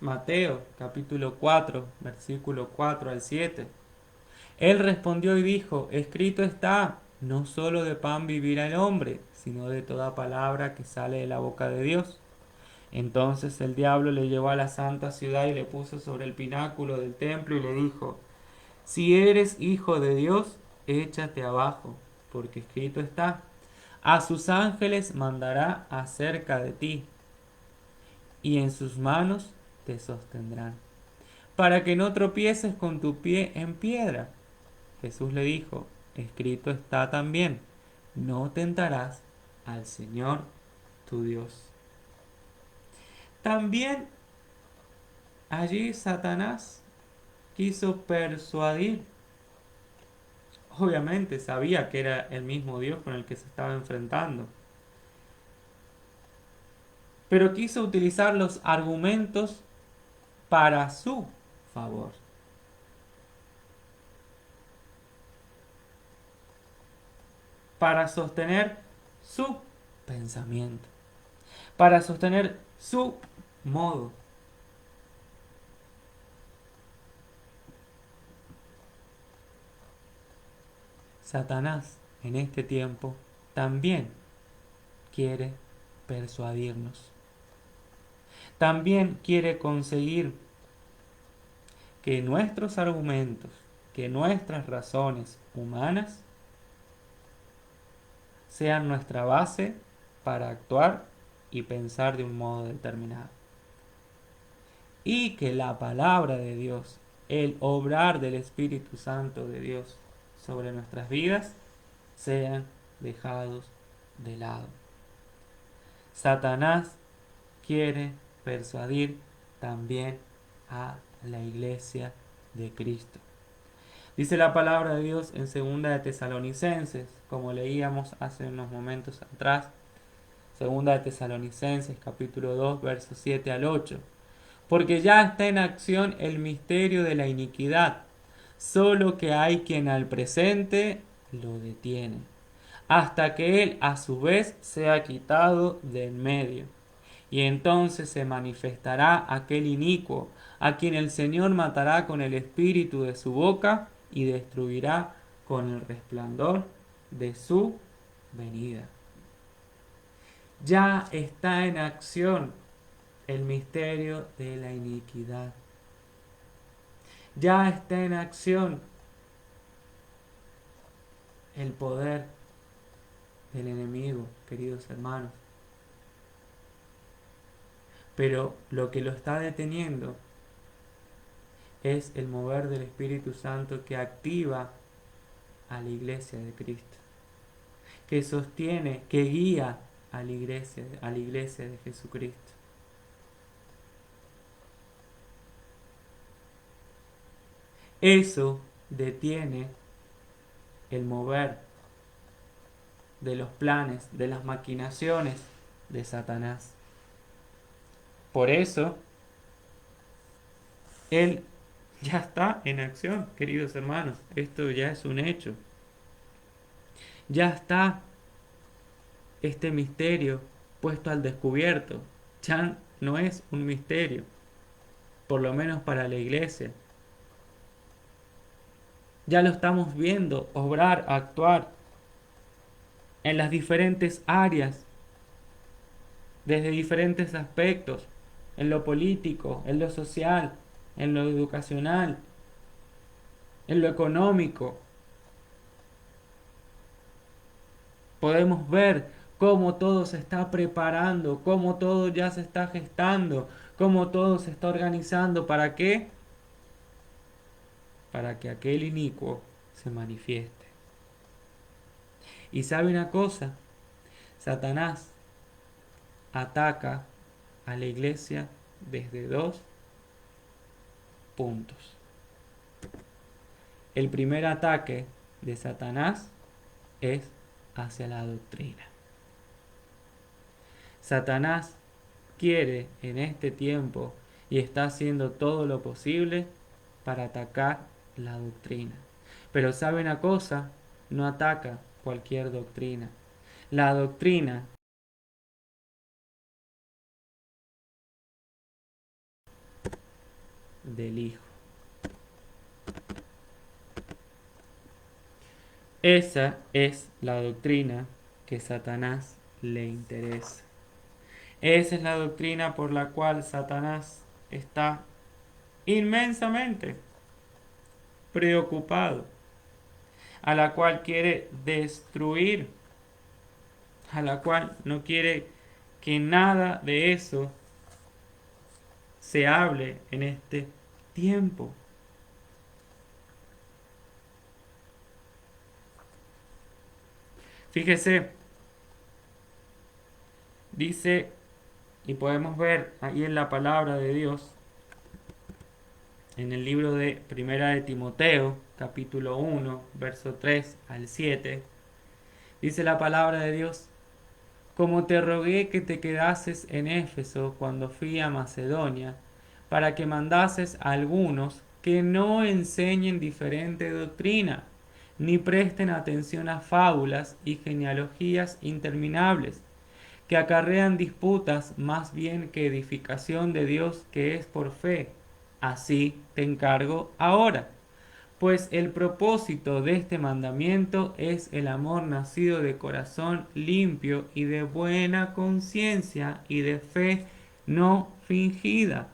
Mateo capítulo 4, versículo 4 al 7. Él respondió y dijo: escrito está, no solo de pan vivirá el hombre, sino de toda palabra que sale de la boca de Dios. Entonces el diablo le llevó a la santa ciudad y le puso sobre el pináculo del templo y le dijo: si eres hijo de Dios, échate abajo, porque escrito está: a sus ángeles mandará acerca de ti, y en sus manos te sostendrán, para que no tropieces con tu pie en piedra. Jesús le dijo: escrito está también, no tentarás al Señor tu Dios. También allí Satanás quiso persuadir. Obviamente sabía que era el mismo Dios con el que se estaba enfrentando, pero quiso utilizar los argumentos para su favor, para sostener su pensamiento, para sostener su modo. Satanás en este tiempo también quiere persuadirnos. También quiere conseguir que nuestros argumentos, que nuestras razones humanas sean nuestra base para actuar y pensar de un modo determinado. Y que la palabra de Dios, el obrar del Espíritu Santo de Dios sobre nuestras vidas, sean dejados de lado. Satanás quiere persuadir también a la iglesia de Cristo. Dice la palabra de Dios en 2 de Tesalonicenses, como leíamos hace unos momentos atrás, 2 de Tesalonicenses capítulo 2, versos 7 al 8. Porque ya está en acción el misterio de la iniquidad, solo que hay quien al presente lo detiene, hasta que él a su vez sea quitado de en medio. Y entonces se manifestará aquel inicuo, a quien el Señor matará con el espíritu de su boca y destruirá con el resplandor de su venida. Ya está en acción el misterio de la iniquidad. Ya está en acción el poder del enemigo, queridos hermanos. Pero lo que lo está deteniendo es el mover del Espíritu Santo que activa a la iglesia de Cristo, que sostiene, que guía a la iglesia de Jesucristo. Eso detiene el mover de los planes, de las maquinaciones de Satanás. Por eso, él ya está en acción, queridos hermanos. Esto ya es un hecho. Ya está este misterio puesto al descubierto. Ya no es un misterio, por lo menos para la iglesia. Ya lo estamos viendo obrar, actuar en las diferentes áreas, desde diferentes aspectos, en lo político, en lo social, en lo educacional, en lo económico. Podemos ver cómo todo se está preparando, cómo todo ya se está gestando, cómo todo se está organizando. ¿Para qué? Para que aquel inicuo se manifieste. Y sabe una cosa, Satanás ataca a la iglesia desde dos puntos. El primer ataque de Satanás es hacia la doctrina. Satanás quiere en este tiempo y está haciendo todo lo posible para atacar la doctrina. Pero sabe una cosa, no ataca cualquier doctrina. La doctrina del Hijo. Esa es la doctrina que Satanás le interesa. Esa es la doctrina por la cual Satanás está inmensamente preocupado, a la cual quiere destruir, a la cual no quiere que nada de eso se hable en este tiempo. Fíjese, dice, y podemos ver ahí en la palabra de Dios, en el libro de Primera de Timoteo, capítulo 1, verso 3 al 7, dice la palabra de Dios: como te rogué que te quedases en Éfeso cuando fui a Macedonia, para que mandases a algunos que no enseñen diferente doctrina, ni presten atención a fábulas y genealogías interminables, que acarrean disputas más bien que edificación de Dios que es por fe. Así te encargo ahora. Pues el propósito de este mandamiento es el amor nacido de corazón limpio y de buena conciencia y de fe no fingida,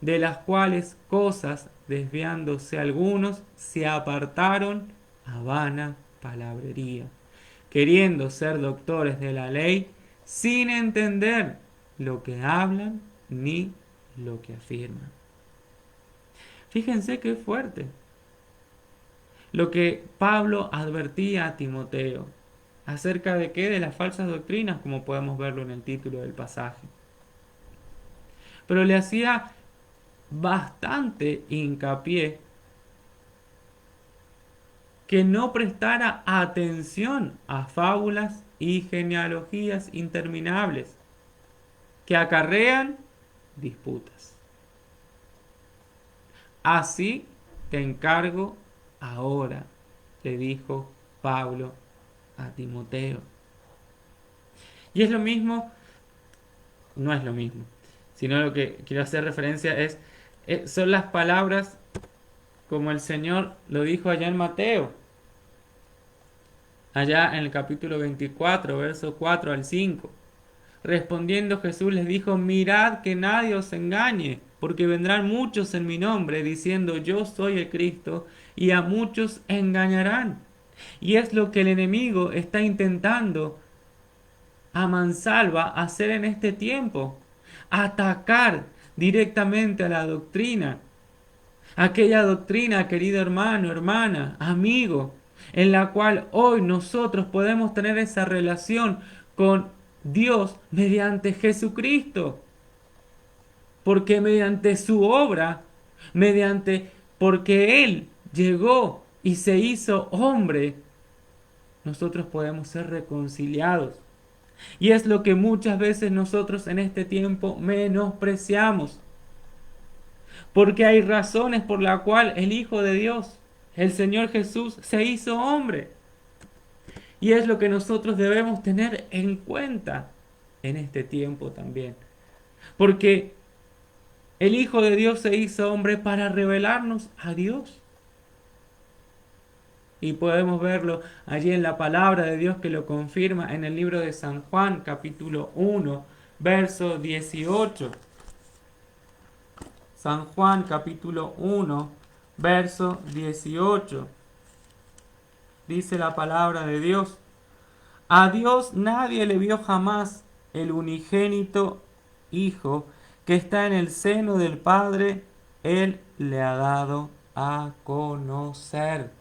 de las cuales cosas, desviándose algunos, se apartaron a vana palabrería, queriendo ser doctores de la ley, sin entender lo que hablan ni lo que afirman. Fíjense qué fuerte lo que Pablo advertía a Timoteo. ¿Acerca de qué? De las falsas doctrinas, como podemos verlo en el título del pasaje. Pero le hacía bastante hincapié que no prestara atención a fábulas y genealogías interminables que acarrean disputas. Así te encargo ahora, le dijo Pablo a Timoteo. Y es lo mismo, no es lo mismo, sino lo que quiero hacer referencia son las palabras como el Señor lo dijo allá en Mateo, allá en el capítulo 24, verso 4 al 5. Respondiendo Jesús les dijo: mirad que nadie os engañe, porque vendrán muchos en mi nombre diciendo yo soy el Cristo, y a muchos engañarán. Y es lo que el enemigo está intentando a mansalva hacer en este tiempo: atacar directamente a la doctrina. Aquella doctrina, querido hermano, hermana, amigo, en la cual hoy nosotros podemos tener esa relación con Dios mediante Jesucristo. Porque mediante su obra, porque Él llegó y se hizo hombre, nosotros podemos ser reconciliados. Y es lo que muchas veces nosotros en este tiempo menospreciamos. Porque hay razones por las cuales el Hijo de Dios, el Señor Jesús, se hizo hombre. Y es lo que nosotros debemos tener en cuenta en este tiempo también. Porque el Hijo de Dios se hizo hombre para revelarnos a Dios. Y podemos verlo allí en la palabra de Dios que lo confirma en el libro de San Juan, capítulo 1, verso 18. San Juan, capítulo 1, verso 18. Dice la palabra de Dios: a Dios nadie le vio jamás, el unigénito Hijo que está en el seno del Padre, Él le ha dado a conocer.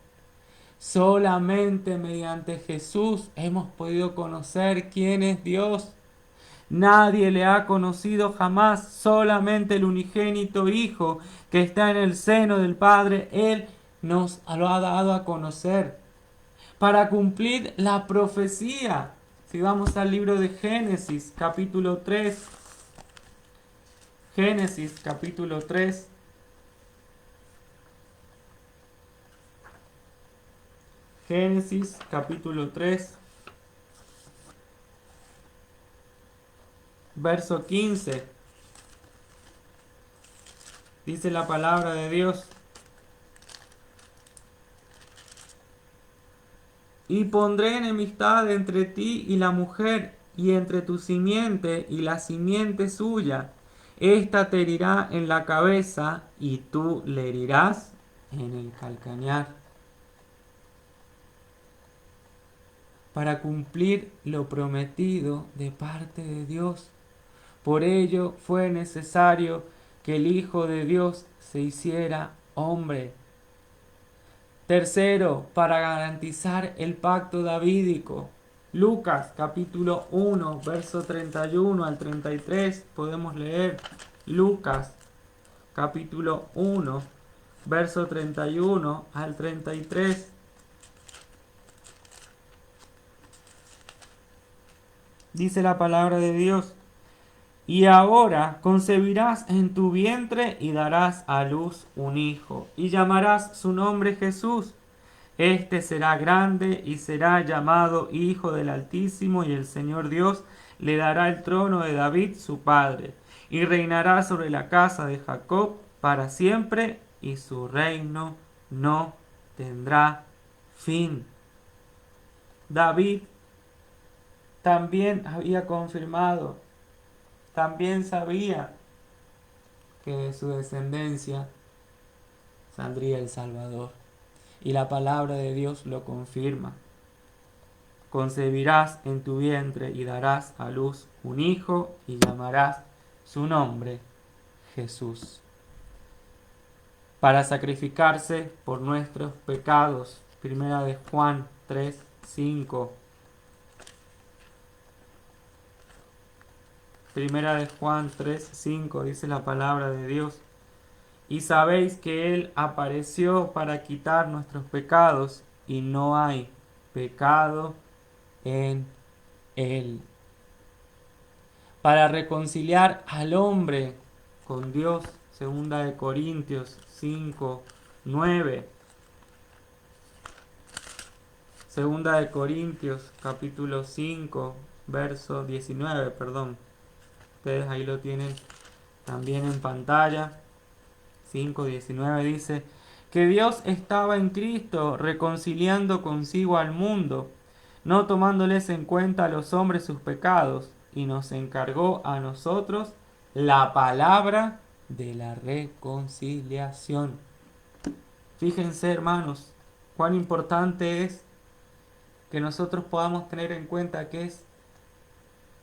Solamente mediante Jesús hemos podido conocer quién es Dios. Nadie le ha conocido jamás, solamente el unigénito Hijo que está en el seno del Padre, Él nos lo ha dado a conocer. Para cumplir la profecía, si vamos al libro de Génesis, capítulo 3, Génesis, capítulo 3, Génesis, capítulo 3, verso 15, dice la palabra de Dios: y pondré enemistad entre ti y la mujer, y entre tu simiente y la simiente suya. Esta te herirá en la cabeza, y tú le herirás en el calcañar. Para cumplir lo prometido de parte de Dios. Por ello fue necesario que el Hijo de Dios se hiciera hombre. Tercero, para garantizar el pacto davídico. Lucas capítulo 1, verso 31 al 33, podemos leer Lucas capítulo 1, verso 31 al 33. Dice la palabra de Dios: y ahora concebirás en tu vientre y darás a luz un hijo, y llamarás su nombre Jesús. Este será grande y será llamado Hijo del Altísimo, y el Señor Dios le dará el trono de David su padre, y reinará sobre la casa de Jacob para siempre, y su reino no tendrá fin. David también había confirmado, también sabía que de su descendencia saldría el Salvador. Y la palabra de Dios lo confirma. Concebirás en tu vientre y darás a luz un hijo, y llamarás su nombre Jesús, para sacrificarse por nuestros pecados. Primera de Juan 3, 5. Primera de Juan 3, 5 dice la palabra de Dios: y sabéis que Él apareció para quitar nuestros pecados, y no hay pecado en Él. Para reconciliar al hombre con Dios. Segunda de Corintios 5, 9. Segunda de Corintios capítulo 5, verso 19, perdón. Ustedes ahí lo tienen también en pantalla. 5:19 dice que Dios estaba en Cristo reconciliando consigo al mundo, no tomándoles en cuenta a los hombres sus pecados, y nos encargó a nosotros la palabra de la reconciliación. Fíjense, hermanos, cuán importante es que nosotros podamos tener en cuenta que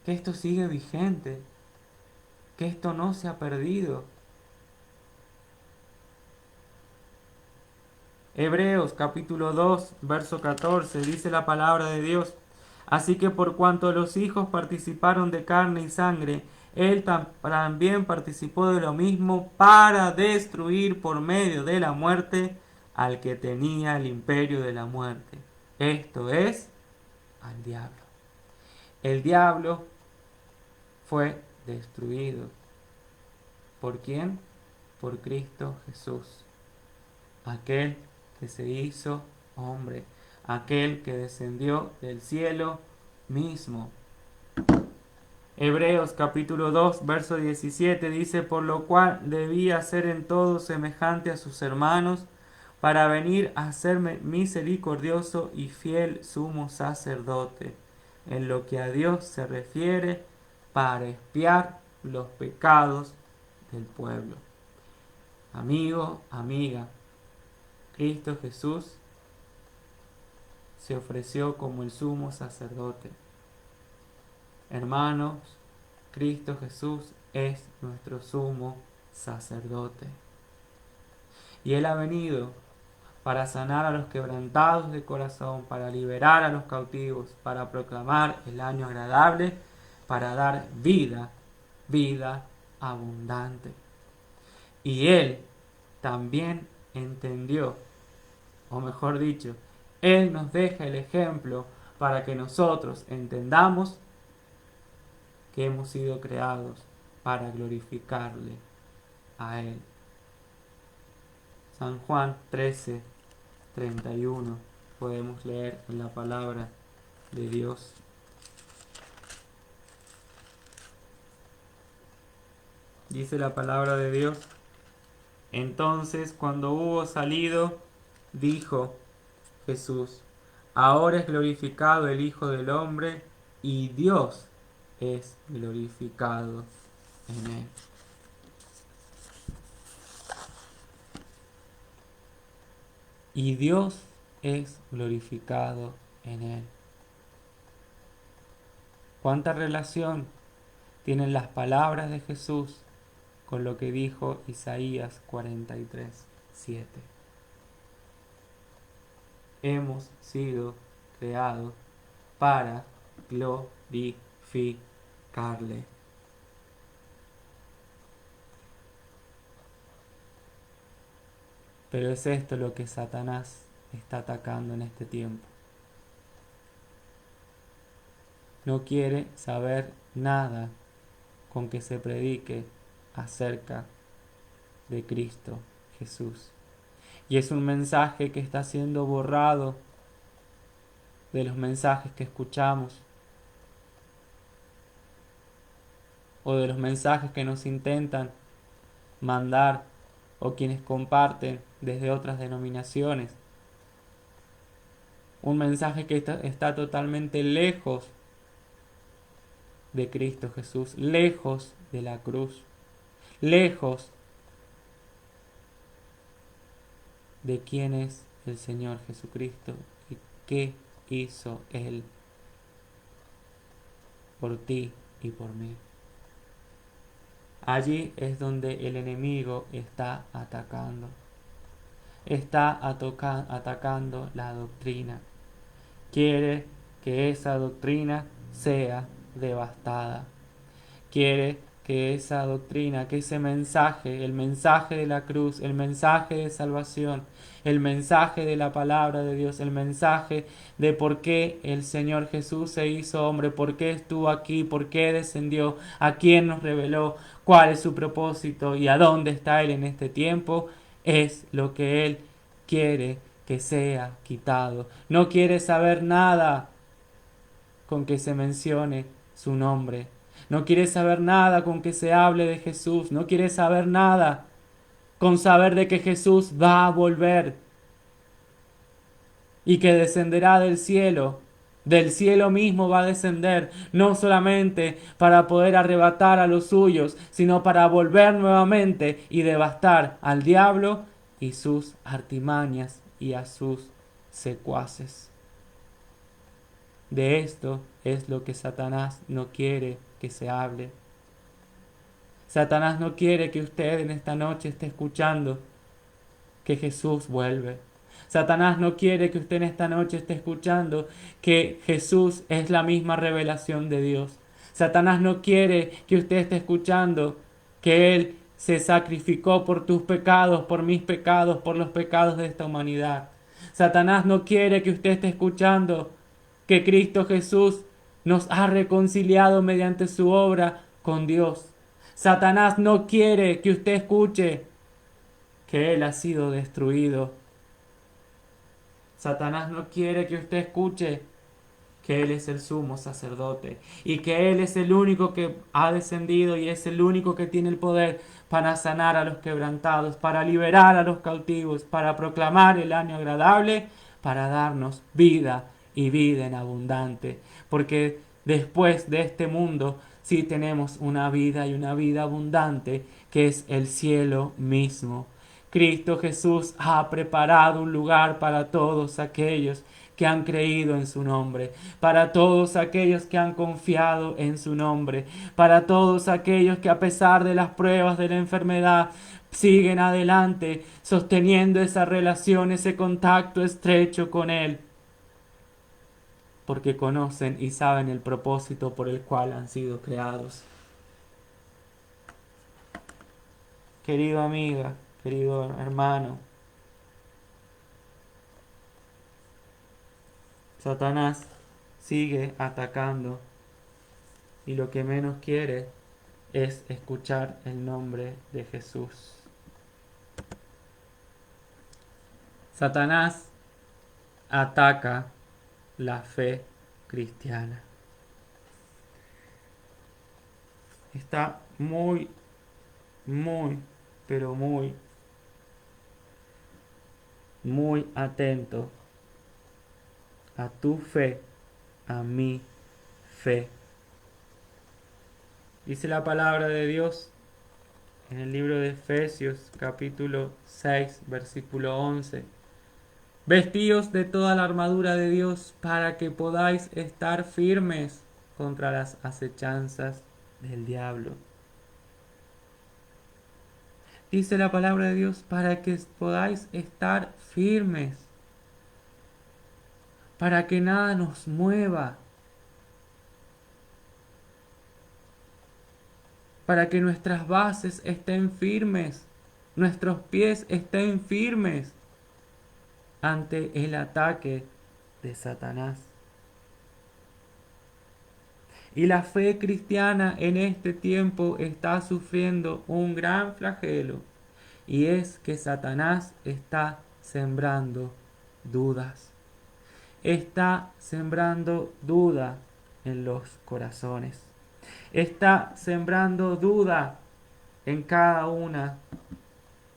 esto sigue vigente, que esto no se ha perdido. Hebreos capítulo 2, verso 14, dice la palabra de Dios: así que por cuanto los hijos participaron de carne y sangre, Él también participó de lo mismo, para destruir por medio de la muerte al que tenía el imperio de la muerte, esto es, al diablo. El diablo fue destruido. ¿Por quién? Por Cristo Jesús, aquel que se hizo hombre, aquel que descendió del cielo mismo. Hebreos capítulo 2, verso 17 dice: por lo cual debía ser en todo semejante a sus hermanos, para venir a ser misericordioso y fiel sumo sacerdote, en lo que a Dios se refiere, para expiar los pecados del pueblo. Amigo, amiga, Cristo Jesús se ofreció como el sumo sacerdote. Hermanos, Cristo Jesús es nuestro sumo sacerdote. Y Él ha venido para sanar a los quebrantados de corazón, para liberar a los cautivos, para proclamar el año agradable, para dar vida, vida abundante. Y Él también entendió, o mejor dicho, Él nos deja el ejemplo para que nosotros entendamos que hemos sido creados para glorificarle a Él. San Juan 13:31 podemos leer en la palabra de Dios. Dice la palabra de Dios: entonces, cuando hubo salido, dijo Jesús: ahora es glorificado el Hijo del Hombre, y Dios es glorificado en Él. Y Dios es glorificado en Él. ¿Cuánta relación tienen las palabras de Jesús con lo que dijo Isaías 43:7? Hemos sido creados para glorificarle. Pero es esto lo que Satanás está atacando en este tiempo. No quiere saber nada con que se predique acerca de Cristo Jesús. Y es un mensaje que está siendo borrado de los mensajes que escuchamos, o de los mensajes que nos intentan mandar, o quienes comparten desde otras denominaciones. Un mensaje que está totalmente lejos de Cristo Jesús, lejos de la cruz, lejos de quién es el Señor Jesucristo y qué hizo Él por ti y por mí. Allí es donde el enemigo está atacando. Está atacando la doctrina. Quiere que esa doctrina sea devastada. Quiere que esa doctrina, que ese mensaje, el mensaje de la cruz, el mensaje de salvación, el mensaje de la palabra de Dios, el mensaje de por qué el Señor Jesús se hizo hombre, por qué estuvo aquí, por qué descendió, a quién nos reveló, cuál es su propósito y a dónde está Él en este tiempo, es lo que Él quiere que sea quitado. No quiere saber nada con que se mencione su nombre. No quiere saber nada con que se hable de Jesús. No quiere saber nada con saber de que Jesús va a volver y que descenderá del cielo. Del cielo mismo va a descender, no solamente para poder arrebatar a los suyos, sino para volver nuevamente y devastar al diablo y sus artimañas y a sus secuaces. De esto es lo que Satanás no quiere que se hable. Satanás no quiere que usted en esta noche esté escuchando que Jesús vuelve. Satanás no quiere que usted en esta noche esté escuchando que Jesús es la misma revelación de Dios. Satanás no quiere que usted esté escuchando que Él se sacrificó por tus pecados, por mis pecados, por los pecados de esta humanidad. Satanás no quiere que usted esté escuchando que Cristo Jesús nos ha reconciliado mediante su obra con Dios. Satanás no quiere que usted escuche que Él ha sido destruido. Satanás no quiere que usted escuche que Él es el sumo sacerdote y que Él es el único que ha descendido y es el único que tiene el poder para sanar a los quebrantados, para liberar a los cautivos, para proclamar el año agradable, para darnos vida y vida en abundante. Porque después de este mundo sí tenemos una vida y una vida abundante que es el cielo mismo. Cristo Jesús ha preparado un lugar para todos aquellos que han creído en su nombre, para todos aquellos que han confiado en su nombre, para todos aquellos que a pesar de las pruebas de la enfermedad siguen adelante, sosteniendo esa relación, ese contacto estrecho con Él, porque conocen y saben el propósito por el cual han sido creados. Querida amiga, querido hermano, Satanás sigue atacando y lo que menos quiere es escuchar el nombre de Jesús. Satanás ataca la fe cristiana. Está muy, muy, pero muy, muy atento a tu fe, a mi fe. Dice la palabra de Dios en el libro de Efesios capítulo 6 versículo 11. Vestíos de toda la armadura de Dios para que podáis estar firmes contra las acechanzas del diablo. Dice la palabra de Dios para que podáis estar firmes, para que nada nos mueva, para que nuestras bases estén firmes, nuestros pies estén firmes ante el ataque de Satanás. Y la fe cristiana en este tiempo está sufriendo un gran flagelo, y es que Satanás está sembrando dudas. Está sembrando duda en los corazones. Está sembrando duda en cada una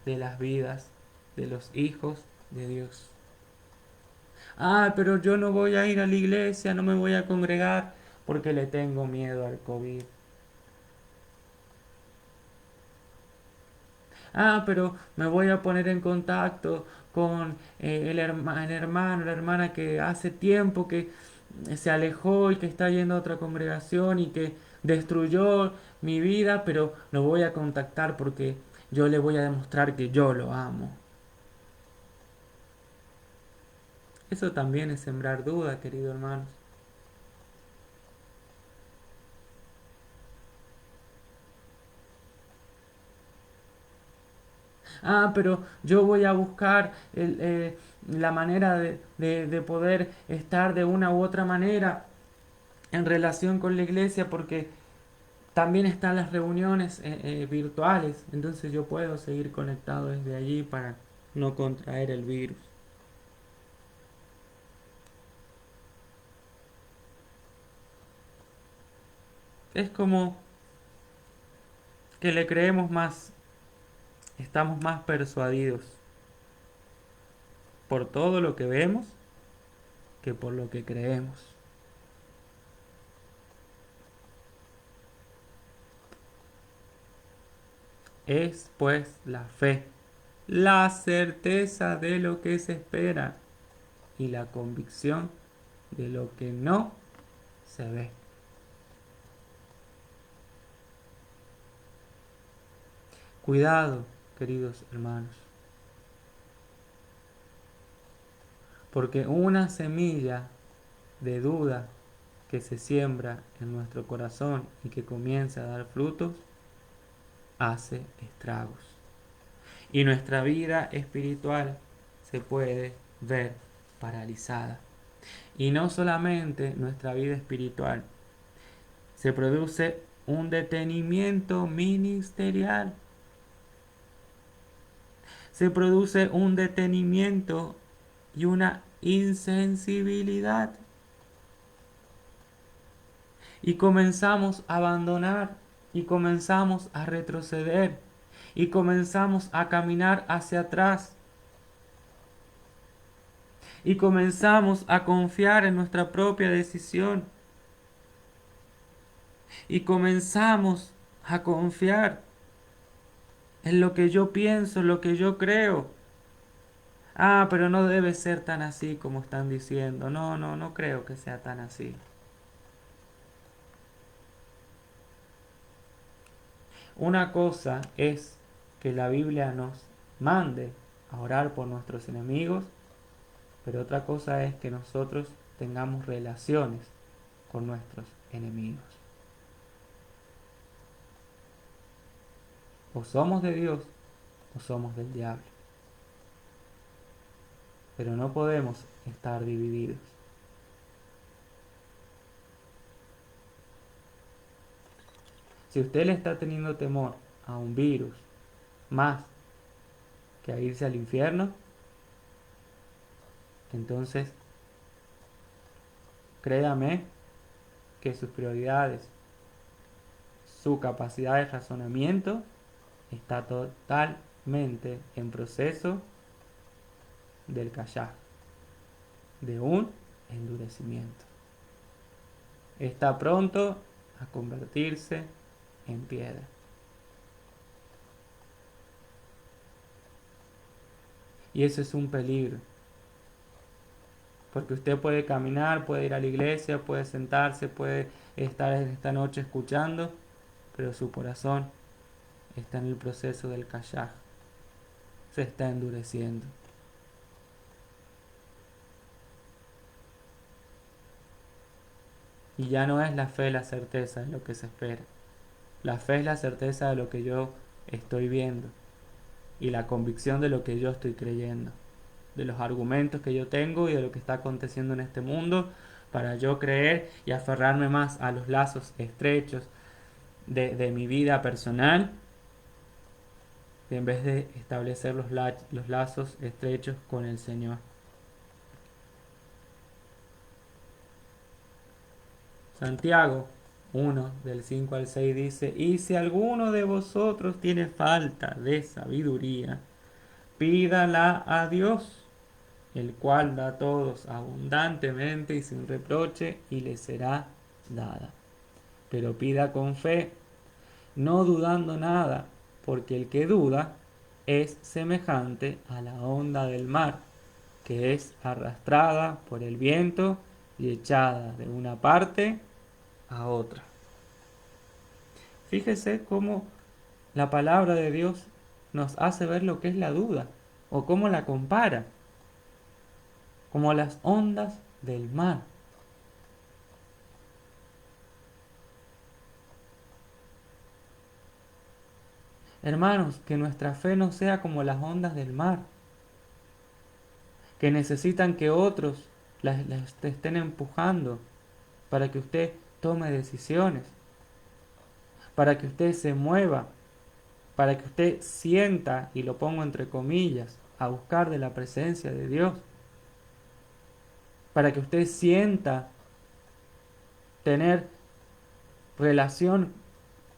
de las vidas de los hijos de Dios. Pero yo no voy a ir a la iglesia, no me voy a congregar porque le tengo miedo al COVID. Pero me voy a poner en contacto con el hermano, la hermana que hace tiempo que se alejó y que está yendo a otra congregación y que destruyó mi vida, pero lo voy a contactar porque yo le voy a demostrar que yo lo amo. Eso también es sembrar duda, querido hermano. Pero yo voy a buscar la manera de poder estar de una u otra manera en relación con la iglesia porque también están las reuniones virtuales, entonces yo puedo seguir conectado desde allí para no contraer el virus. Es como que le creemos más, estamos más persuadidos por todo lo que vemos que por lo que creemos. Es pues la fe, la certeza de lo que se espera y la convicción de lo que no se ve. Cuidado, queridos hermanos, porque una semilla de duda que se siembra en nuestro corazón y que comienza a dar frutos, hace estragos. Y nuestra vida espiritual se puede ver paralizada. Y no solamente nuestra vida espiritual, se produce un detenimiento ministerial. Se produce un detenimiento y una insensibilidad. Y comenzamos a abandonar y comenzamos a retroceder y comenzamos a caminar hacia atrás y comenzamos a confiar en nuestra propia decisión y comenzamos a confiar en lo que yo pienso, en lo que yo creo. Ah, pero no debe ser tan así como están diciendo. No, no, no creo que sea tan así. Una cosa es que la Biblia nos mande a orar por nuestros enemigos, pero otra cosa es que nosotros tengamos relaciones con nuestros enemigos. O somos de Dios o somos del diablo. Pero no podemos estar divididos. Si usted le está teniendo temor a un virus más que a irse al infierno, entonces créame que sus prioridades, su capacidad de razonamiento está totalmente en proceso del callar, de un endurecimiento. Está pronto a convertirse en piedra. Y eso es un peligro. Porque usted puede caminar, puede ir a la iglesia, puede sentarse, puede estar esta noche escuchando, pero su corazón está en el proceso del callar. Se está endureciendo. Y ya no es la fe la certeza de lo que se espera. La fe es la certeza de lo que yo estoy viendo y la convicción de lo que yo estoy creyendo, de los argumentos que yo tengo y de lo que está aconteciendo en este mundo para yo creer y aferrarme más a los lazos estrechos de mi vida personal en vez de establecer los lazos estrechos con el Señor. Santiago 1, del 5 al 6 dice, y si alguno de vosotros tiene falta de sabiduría, pídala a Dios, el cual da a todos abundantemente y sin reproche, y le será dada. Pero pida con fe, no dudando nada, porque el que duda es semejante a la onda del mar, que es arrastrada por el viento y echada de una parte a otra. Fíjese cómo la palabra de Dios nos hace ver lo que es la duda, o cómo la compara, como las ondas del mar. Hermanos, que nuestra fe no sea como las ondas del mar, que necesitan que otros las estén empujando para que usted tome decisiones, para que usted se mueva, para que usted sienta, y lo pongo entre comillas, a buscar de la presencia de Dios, para que usted sienta tener relación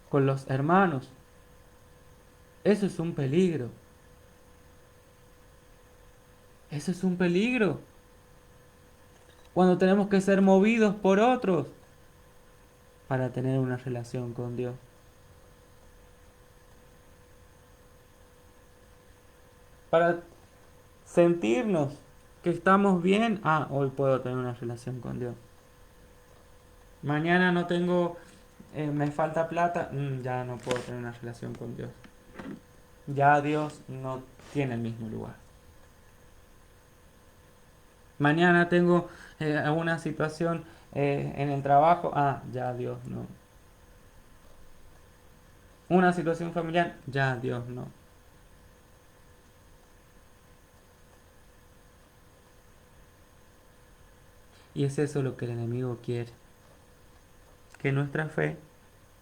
con los hermanos. Eso es un peligro. Eso es un peligro. Cuando tenemos que ser movidos por otros para tener una relación con Dios. Para sentirnos que estamos bien. Ah, hoy puedo tener una relación con Dios. Mañana no tengo, me falta plata. Ya no puedo tener una relación con Dios. Ya Dios no tiene el mismo lugar. Mañana tengo alguna situación en el trabajo. Ah, ya Dios no. Una situación familiar, ya Dios no. Y es eso lo que el enemigo quiere, que nuestra fe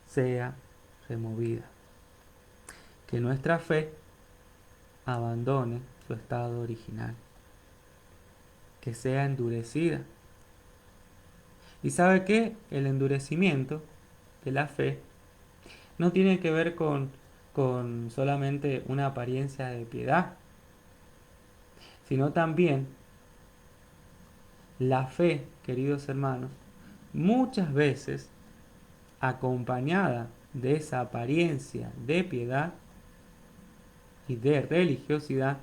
sea removida, que nuestra fe abandone su estado original, que sea endurecida. ¿Y sabe qué? El endurecimiento de la fe no tiene que ver con solamente una apariencia de piedad, sino también la fe, queridos hermanos, muchas veces acompañada de esa apariencia de piedad y de religiosidad,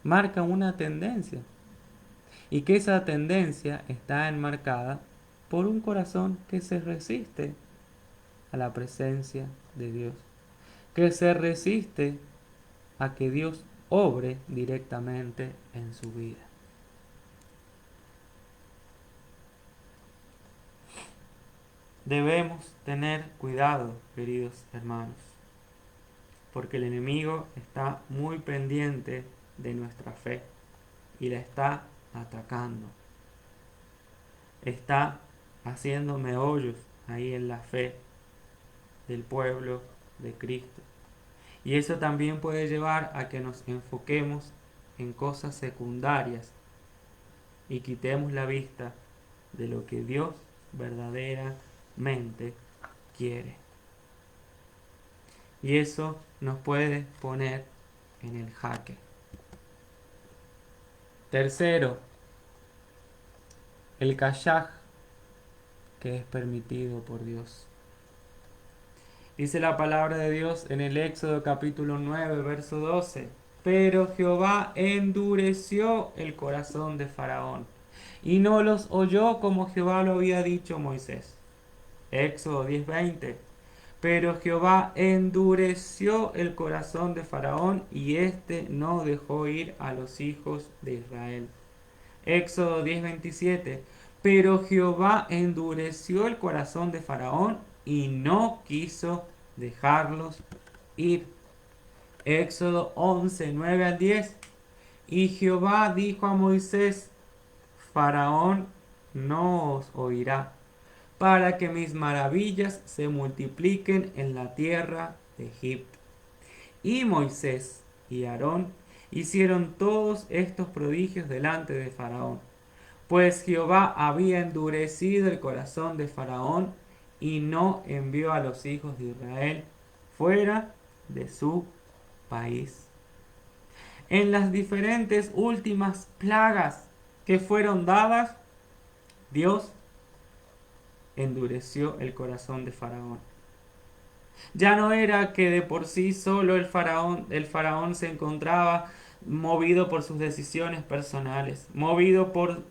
marca una tendencia, y que esa tendencia está enmarcada por un corazón que se resiste a la presencia de Dios, que se resiste a que Dios obre directamente en su vida. Debemos tener cuidado, queridos hermanos, porque el enemigo está muy pendiente de nuestra fe y la está atacando. Está haciendo meollos ahí en la fe del pueblo de Cristo. Y eso también puede llevar a que nos enfoquemos en cosas secundarias y quitemos la vista de lo que Dios verdaderamente quiere. Y eso nos puede poner en el jaque. Tercero, el kayaj que es permitido por Dios. Dice la palabra de Dios en el Éxodo capítulo 9, verso 12. Pero Jehová endureció el corazón de Faraón y no los oyó como Jehová lo había dicho a Moisés. Éxodo 10:20. Pero Jehová endureció el corazón de Faraón y éste no dejó ir a los hijos de Israel. Éxodo 10:27. Pero Jehová endureció el corazón de Faraón y no quiso dejarlos ir. Éxodo 11:9-10. Y Jehová dijo a Moisés: Faraón no os oirá, para que mis maravillas se multipliquen en la tierra de Egipto. Y Moisés y Aarón hicieron todos estos prodigios delante de Faraón, pues Jehová había endurecido el corazón de Faraón y no envió a los hijos de Israel fuera de su país. En las diferentes últimas plagas que fueron dadas, Dios endureció el corazón de Faraón. Ya no era que de por sí solo el faraón se encontraba movido por sus decisiones personales, movido por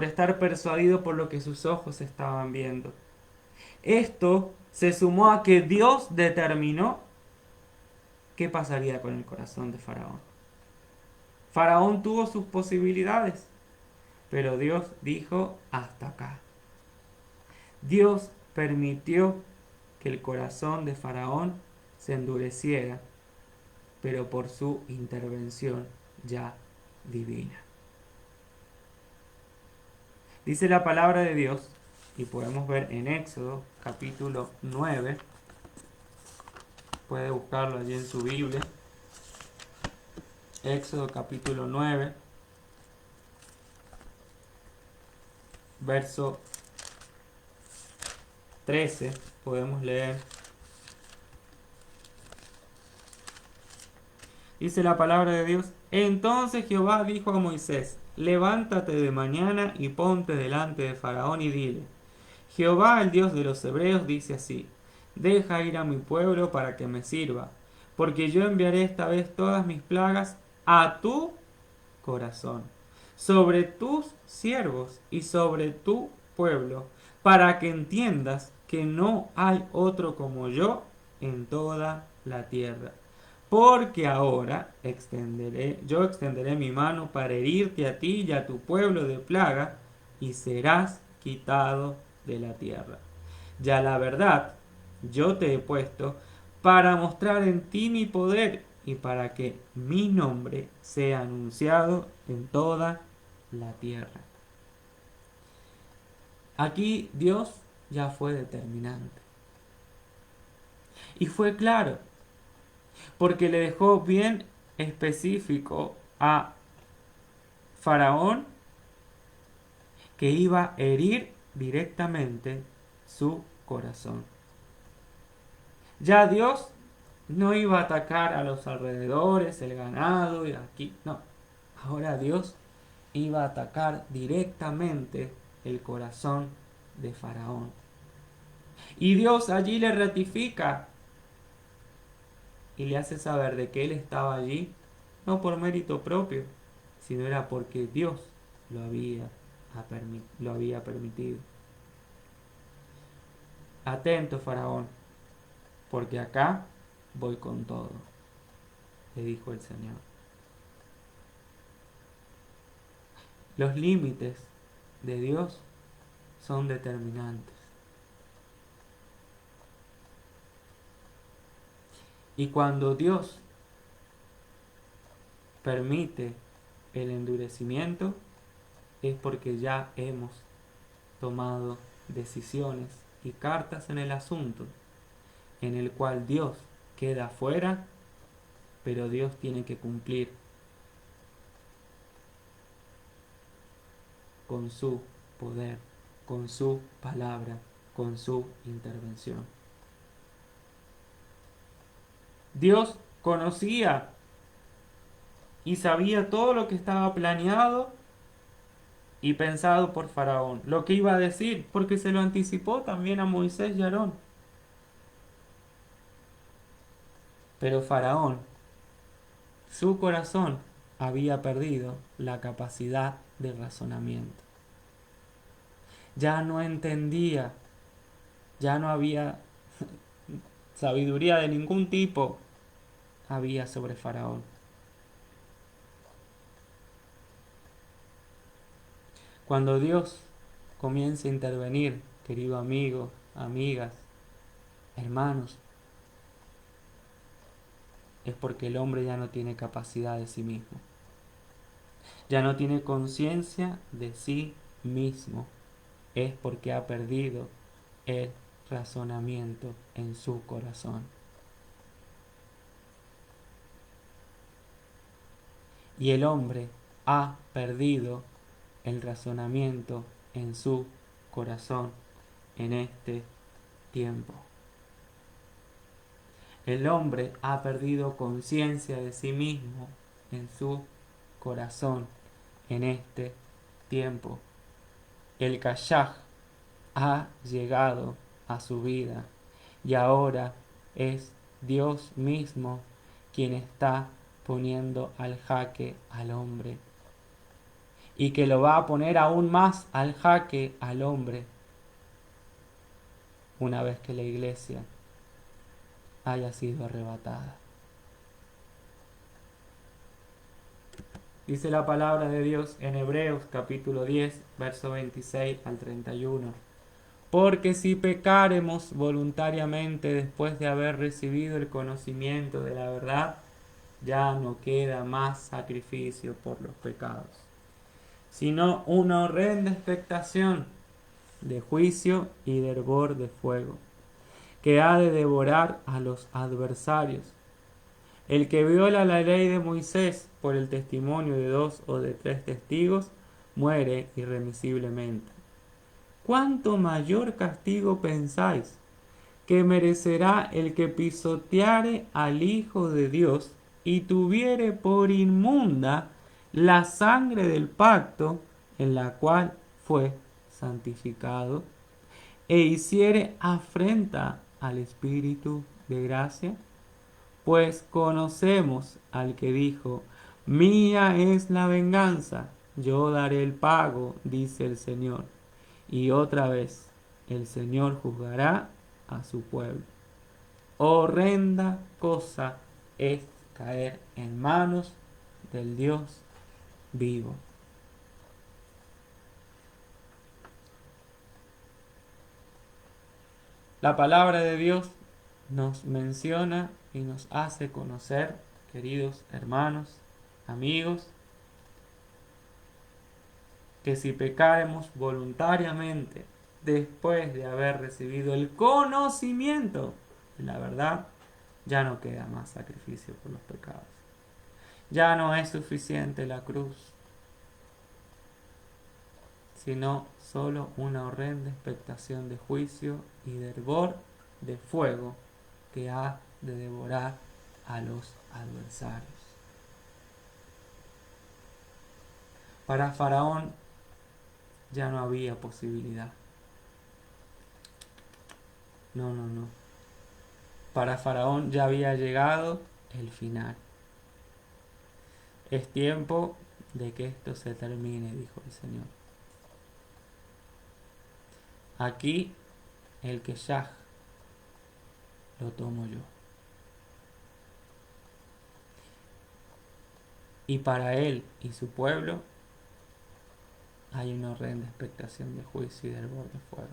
estar persuadido por lo que sus ojos estaban viendo. Esto se sumó a que Dios determinó qué pasaría con el corazón de Faraón. Faraón tuvo sus posibilidades, pero Dios dijo hasta acá. Dios permitió que el corazón de Faraón se endureciera, pero por su intervención ya divina. Dice la palabra de Dios, y podemos ver en Éxodo capítulo 9, puede buscarlo allí en su Biblia, Éxodo capítulo 9, verso 13, podemos leer. Dice la palabra de Dios: Entonces Jehová dijo a Moisés: Levántate de mañana y ponte delante de Faraón y dile: Jehová, el Dios de los hebreos, dice así: Deja ir a mi pueblo para que me sirva, porque yo enviaré esta vez todas mis plagas a tu corazón, sobre tus siervos y sobre tu pueblo, para que entiendas que no hay otro como yo en toda la tierra. Porque ahora yo extenderé mi mano para herirte a ti y a tu pueblo de plaga, y serás quitado de la tierra. Ya la verdad, yo te he puesto para mostrar en ti mi poder y para que mi nombre sea anunciado en toda la tierra. Aquí Dios ya fue determinante. Y fue claro, porque le dejó bien específico a Faraón que iba a herir directamente su corazón. Ya Dios no iba a atacar a los alrededores, el ganado y aquí, no. Ahora Dios iba a atacar directamente el corazón de Faraón. Y Dios allí le ratifica y le hace saber de que él estaba allí, no por mérito propio, sino era porque Dios lo había permitido. Atento, Faraón, porque acá voy con todo, le dijo el Señor. Los límites de Dios son determinantes. Y cuando Dios permite el endurecimiento, es porque ya hemos tomado decisiones y cartas en el asunto, en el cual Dios queda fuera, pero Dios tiene que cumplir con su poder, con su palabra, con su intervención. Dios conocía y sabía todo lo que estaba planeado y pensado por Faraón, lo que iba a decir, porque se lo anticipó también a Moisés y Aarón. Pero Faraón, su corazón había perdido la capacidad de razonamiento. Ya no entendía, ya no había sabiduría de ningún tipo había sobre Faraón. Cuando Dios comienza a intervenir, querido amigo, amigas, hermanos, es porque el hombre ya no tiene capacidad de sí mismo. Ya no tiene conciencia de sí mismo. Es porque ha perdido el razonamiento en su corazón. Y el hombre ha perdido el razonamiento en su corazón en este tiempo. El hombre ha perdido conciencia de sí mismo en su corazón en este tiempo. El Kashaj ha llegado a su vida y ahora es Dios mismo quien está poniendo al jaque al hombre y que lo va a poner aún más al jaque al hombre una vez que la iglesia haya sido arrebatada. Dice la palabra de Dios en Hebreos capítulo 10, verso 26 al 31. Porque si pecaremos voluntariamente después de haber recibido el conocimiento de la verdad, ya no queda más sacrificio por los pecados, sino una horrenda expectación de juicio y de hervor de fuego, que ha de devorar a los adversarios. El que viola la ley de Moisés por el testimonio de 2 o de 3 testigos, muere irremisiblemente. ¿Cuánto mayor castigo pensáis que merecerá el que pisoteare al Hijo de Dios y tuviere por inmunda la sangre del pacto en la cual fue santificado e hiciere afrenta al Espíritu de gracia? Pues conocemos al que dijo: mía es la venganza, yo daré el pago, dice el Señor. Y otra vez, el Señor juzgará a su pueblo. Horrenda cosa es caer en manos del Dios vivo. La palabra de Dios nos menciona y nos hace conocer, queridos hermanos, amigos, que si pecáremos voluntariamente después de haber recibido el conocimiento de la verdad, ya no queda más sacrificio por los pecados. Ya no es suficiente la cruz, sino solo una horrenda expectación de juicio y de hervor de fuego que ha de devorar a los adversarios. Para Faraón ya no había posibilidad. No, no, no. Para Faraón ya había llegado el final. Es tiempo de que esto se termine, dijo el Señor. Aquí el Keshach lo tomo yo. Y para él y su pueblo hay una horrenda expectación de juicio y de hervor de fuego.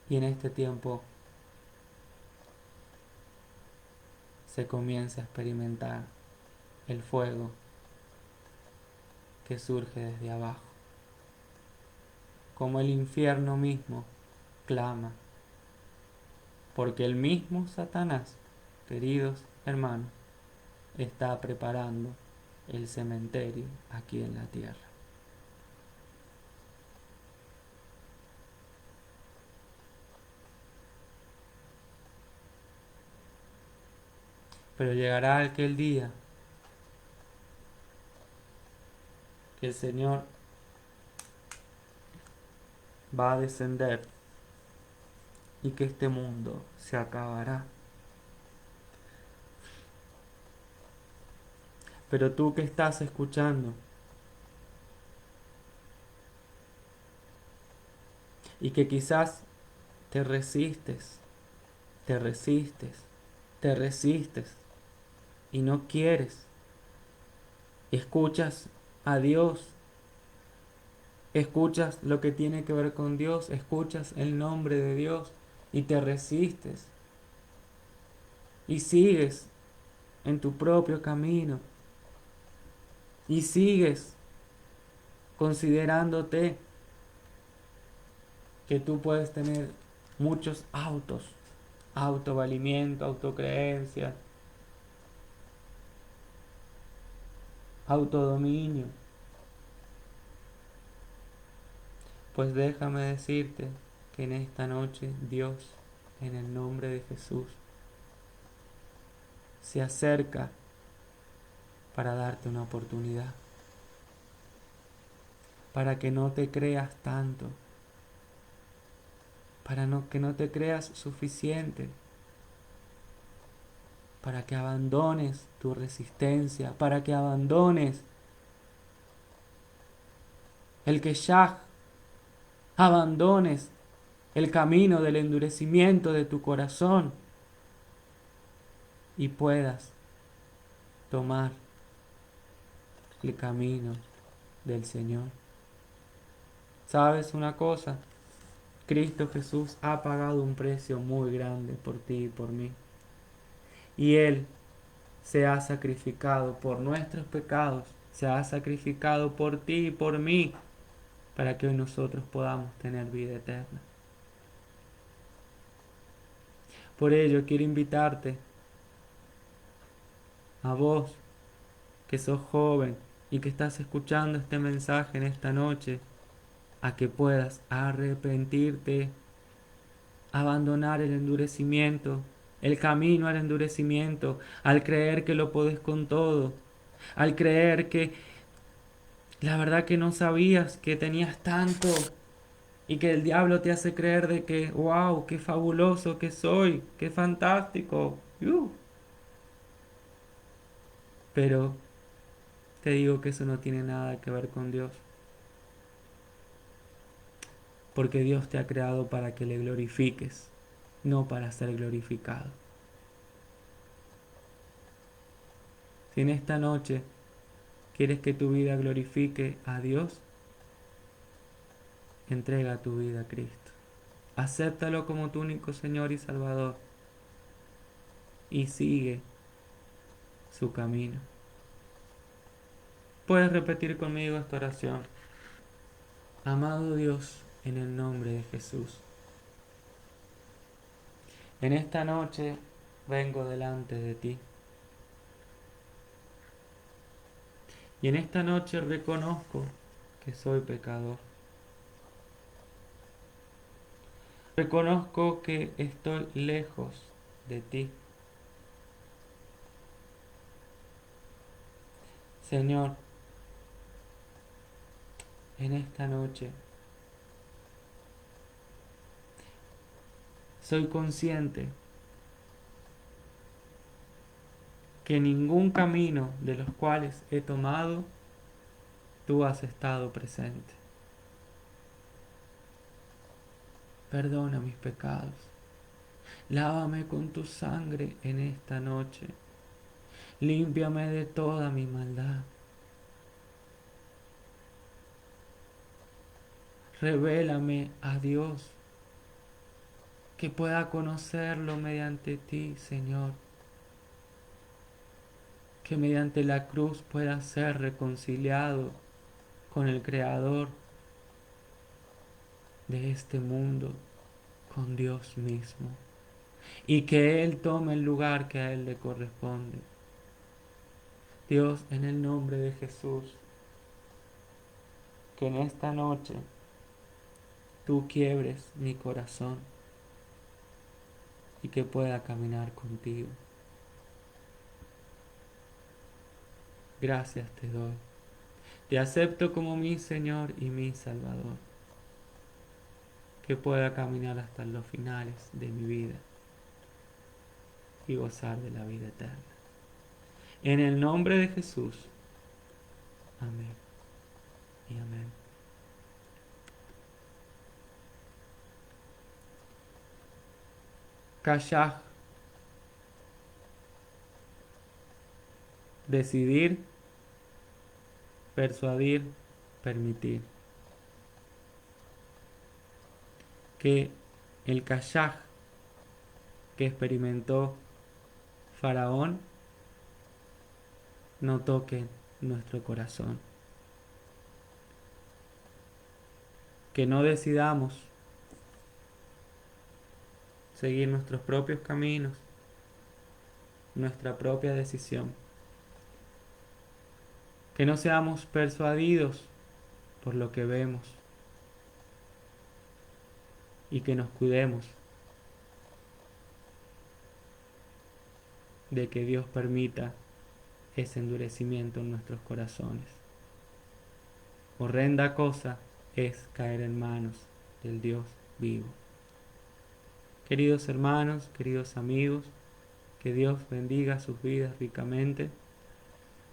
Y en este tiempo se comienza a experimentar el fuego que surge desde abajo, como el infierno mismo clama, porque el mismo Satanás, queridos hermanos, está preparando el cementerio aquí en la tierra. Pero llegará aquel día que el Señor va a descender y que este mundo se acabará. Pero tú que estás escuchando y que quizás te resistes, te resistes, te resistes y no quieres, escuchas a Dios, escuchas lo que tiene que ver con Dios, escuchas el nombre de Dios y te resistes y sigues en tu propio camino y sigues considerándote que tú puedes tener muchos autos, autovalimiento, autocreencia, autodominio. Pues déjame decirte que en esta noche Dios, en el nombre de Jesús, se acerca para darte una oportunidad, para que no te creas tanto, que no te creas suficiente, para que abandones tu resistencia, para que abandones el Keshach, abandones el camino del endurecimiento de tu corazón y puedas tomar el camino del Señor. ¿Sabes una cosa? Cristo Jesús ha pagado un precio muy grande por ti y por mí. Y Él se ha sacrificado por nuestros pecados, se ha sacrificado por ti y por mí, para que hoy nosotros podamos tener vida eterna. Por ello quiero invitarte a vos, que sos joven y que estás escuchando este mensaje en esta noche, a que puedas arrepentirte, abandonar el endurecimiento, el camino al endurecimiento, al creer que lo podés con todo, al creer que la verdad que no sabías que tenías tanto y que el diablo te hace creer de que, wow, qué fabuloso que soy, qué fantástico. Pero te digo que eso no tiene nada que ver con Dios. Porque Dios te ha creado para que le glorifiques, no para ser glorificado. Si en esta noche quieres que tu vida glorifique a Dios, entrega tu vida a Cristo. Acéptalo como tu único Señor y Salvador y sigue su camino. Puedes repetir conmigo esta oración. Amado Dios, en el nombre de Jesús, en esta noche vengo delante de ti. Y en esta noche reconozco que soy pecador. Reconozco que estoy lejos de ti. Señor, en esta noche soy consciente que ningún camino de los cuales he tomado, tú has estado presente. Perdona mis pecados. Lávame con tu sangre en esta noche. Límpiame de toda mi maldad. Revélame a Dios, que pueda conocerlo mediante ti, Señor. Que mediante la cruz pueda ser reconciliado con el Creador de este mundo, con Dios mismo. Y que Él tome el lugar que a Él le corresponde. Dios, en el nombre de Jesús, que en esta noche tú quiebres mi corazón y que pueda caminar contigo. Gracias te doy. Te acepto como mi Señor y mi Salvador. Que pueda caminar hasta los finales de mi vida y gozar de la vida eterna. En el nombre de Jesús. Amén y amén. Kashaj. Decidir, persuadir, permitir. Que el Kashaj que experimentó Faraón no toque nuestro corazón. Que no decidamos seguir nuestros propios caminos, nuestra propia decisión. Que no seamos persuadidos por lo que vemos y que nos cuidemos de que Dios permita ese endurecimiento en nuestros corazones. Horrenda cosa es caer en manos del Dios vivo. Queridos hermanos, queridos amigos, que Dios bendiga sus vidas ricamente.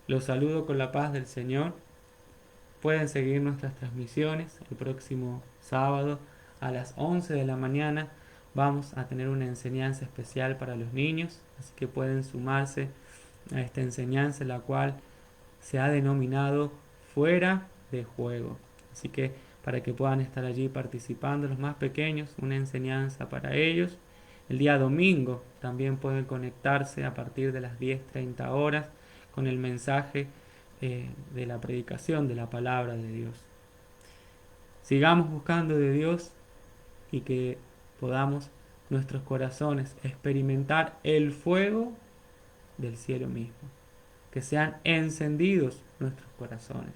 Los saludo con la paz del Señor. Pueden seguir nuestras transmisiones el próximo sábado a las 11 de la mañana. Vamos a tener una enseñanza especial para los niños, así que pueden sumarse a esta enseñanza, la cual se ha denominado Fuera de Juego. Así que para que puedan estar allí participando los más pequeños, una enseñanza para ellos. El día domingo también pueden conectarse a partir de las 10:30 horas con el mensaje de la predicación de la palabra de Dios. Sigamos buscando de Dios y que podamos nuestros corazones experimentar el fuego del cielo mismo. Que sean encendidos nuestros corazones.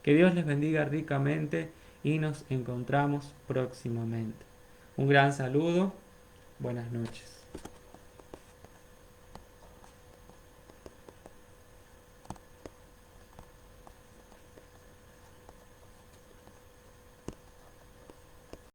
Que Dios les bendiga ricamente y nos encontramos próximamente. Un gran saludo. Buenas noches.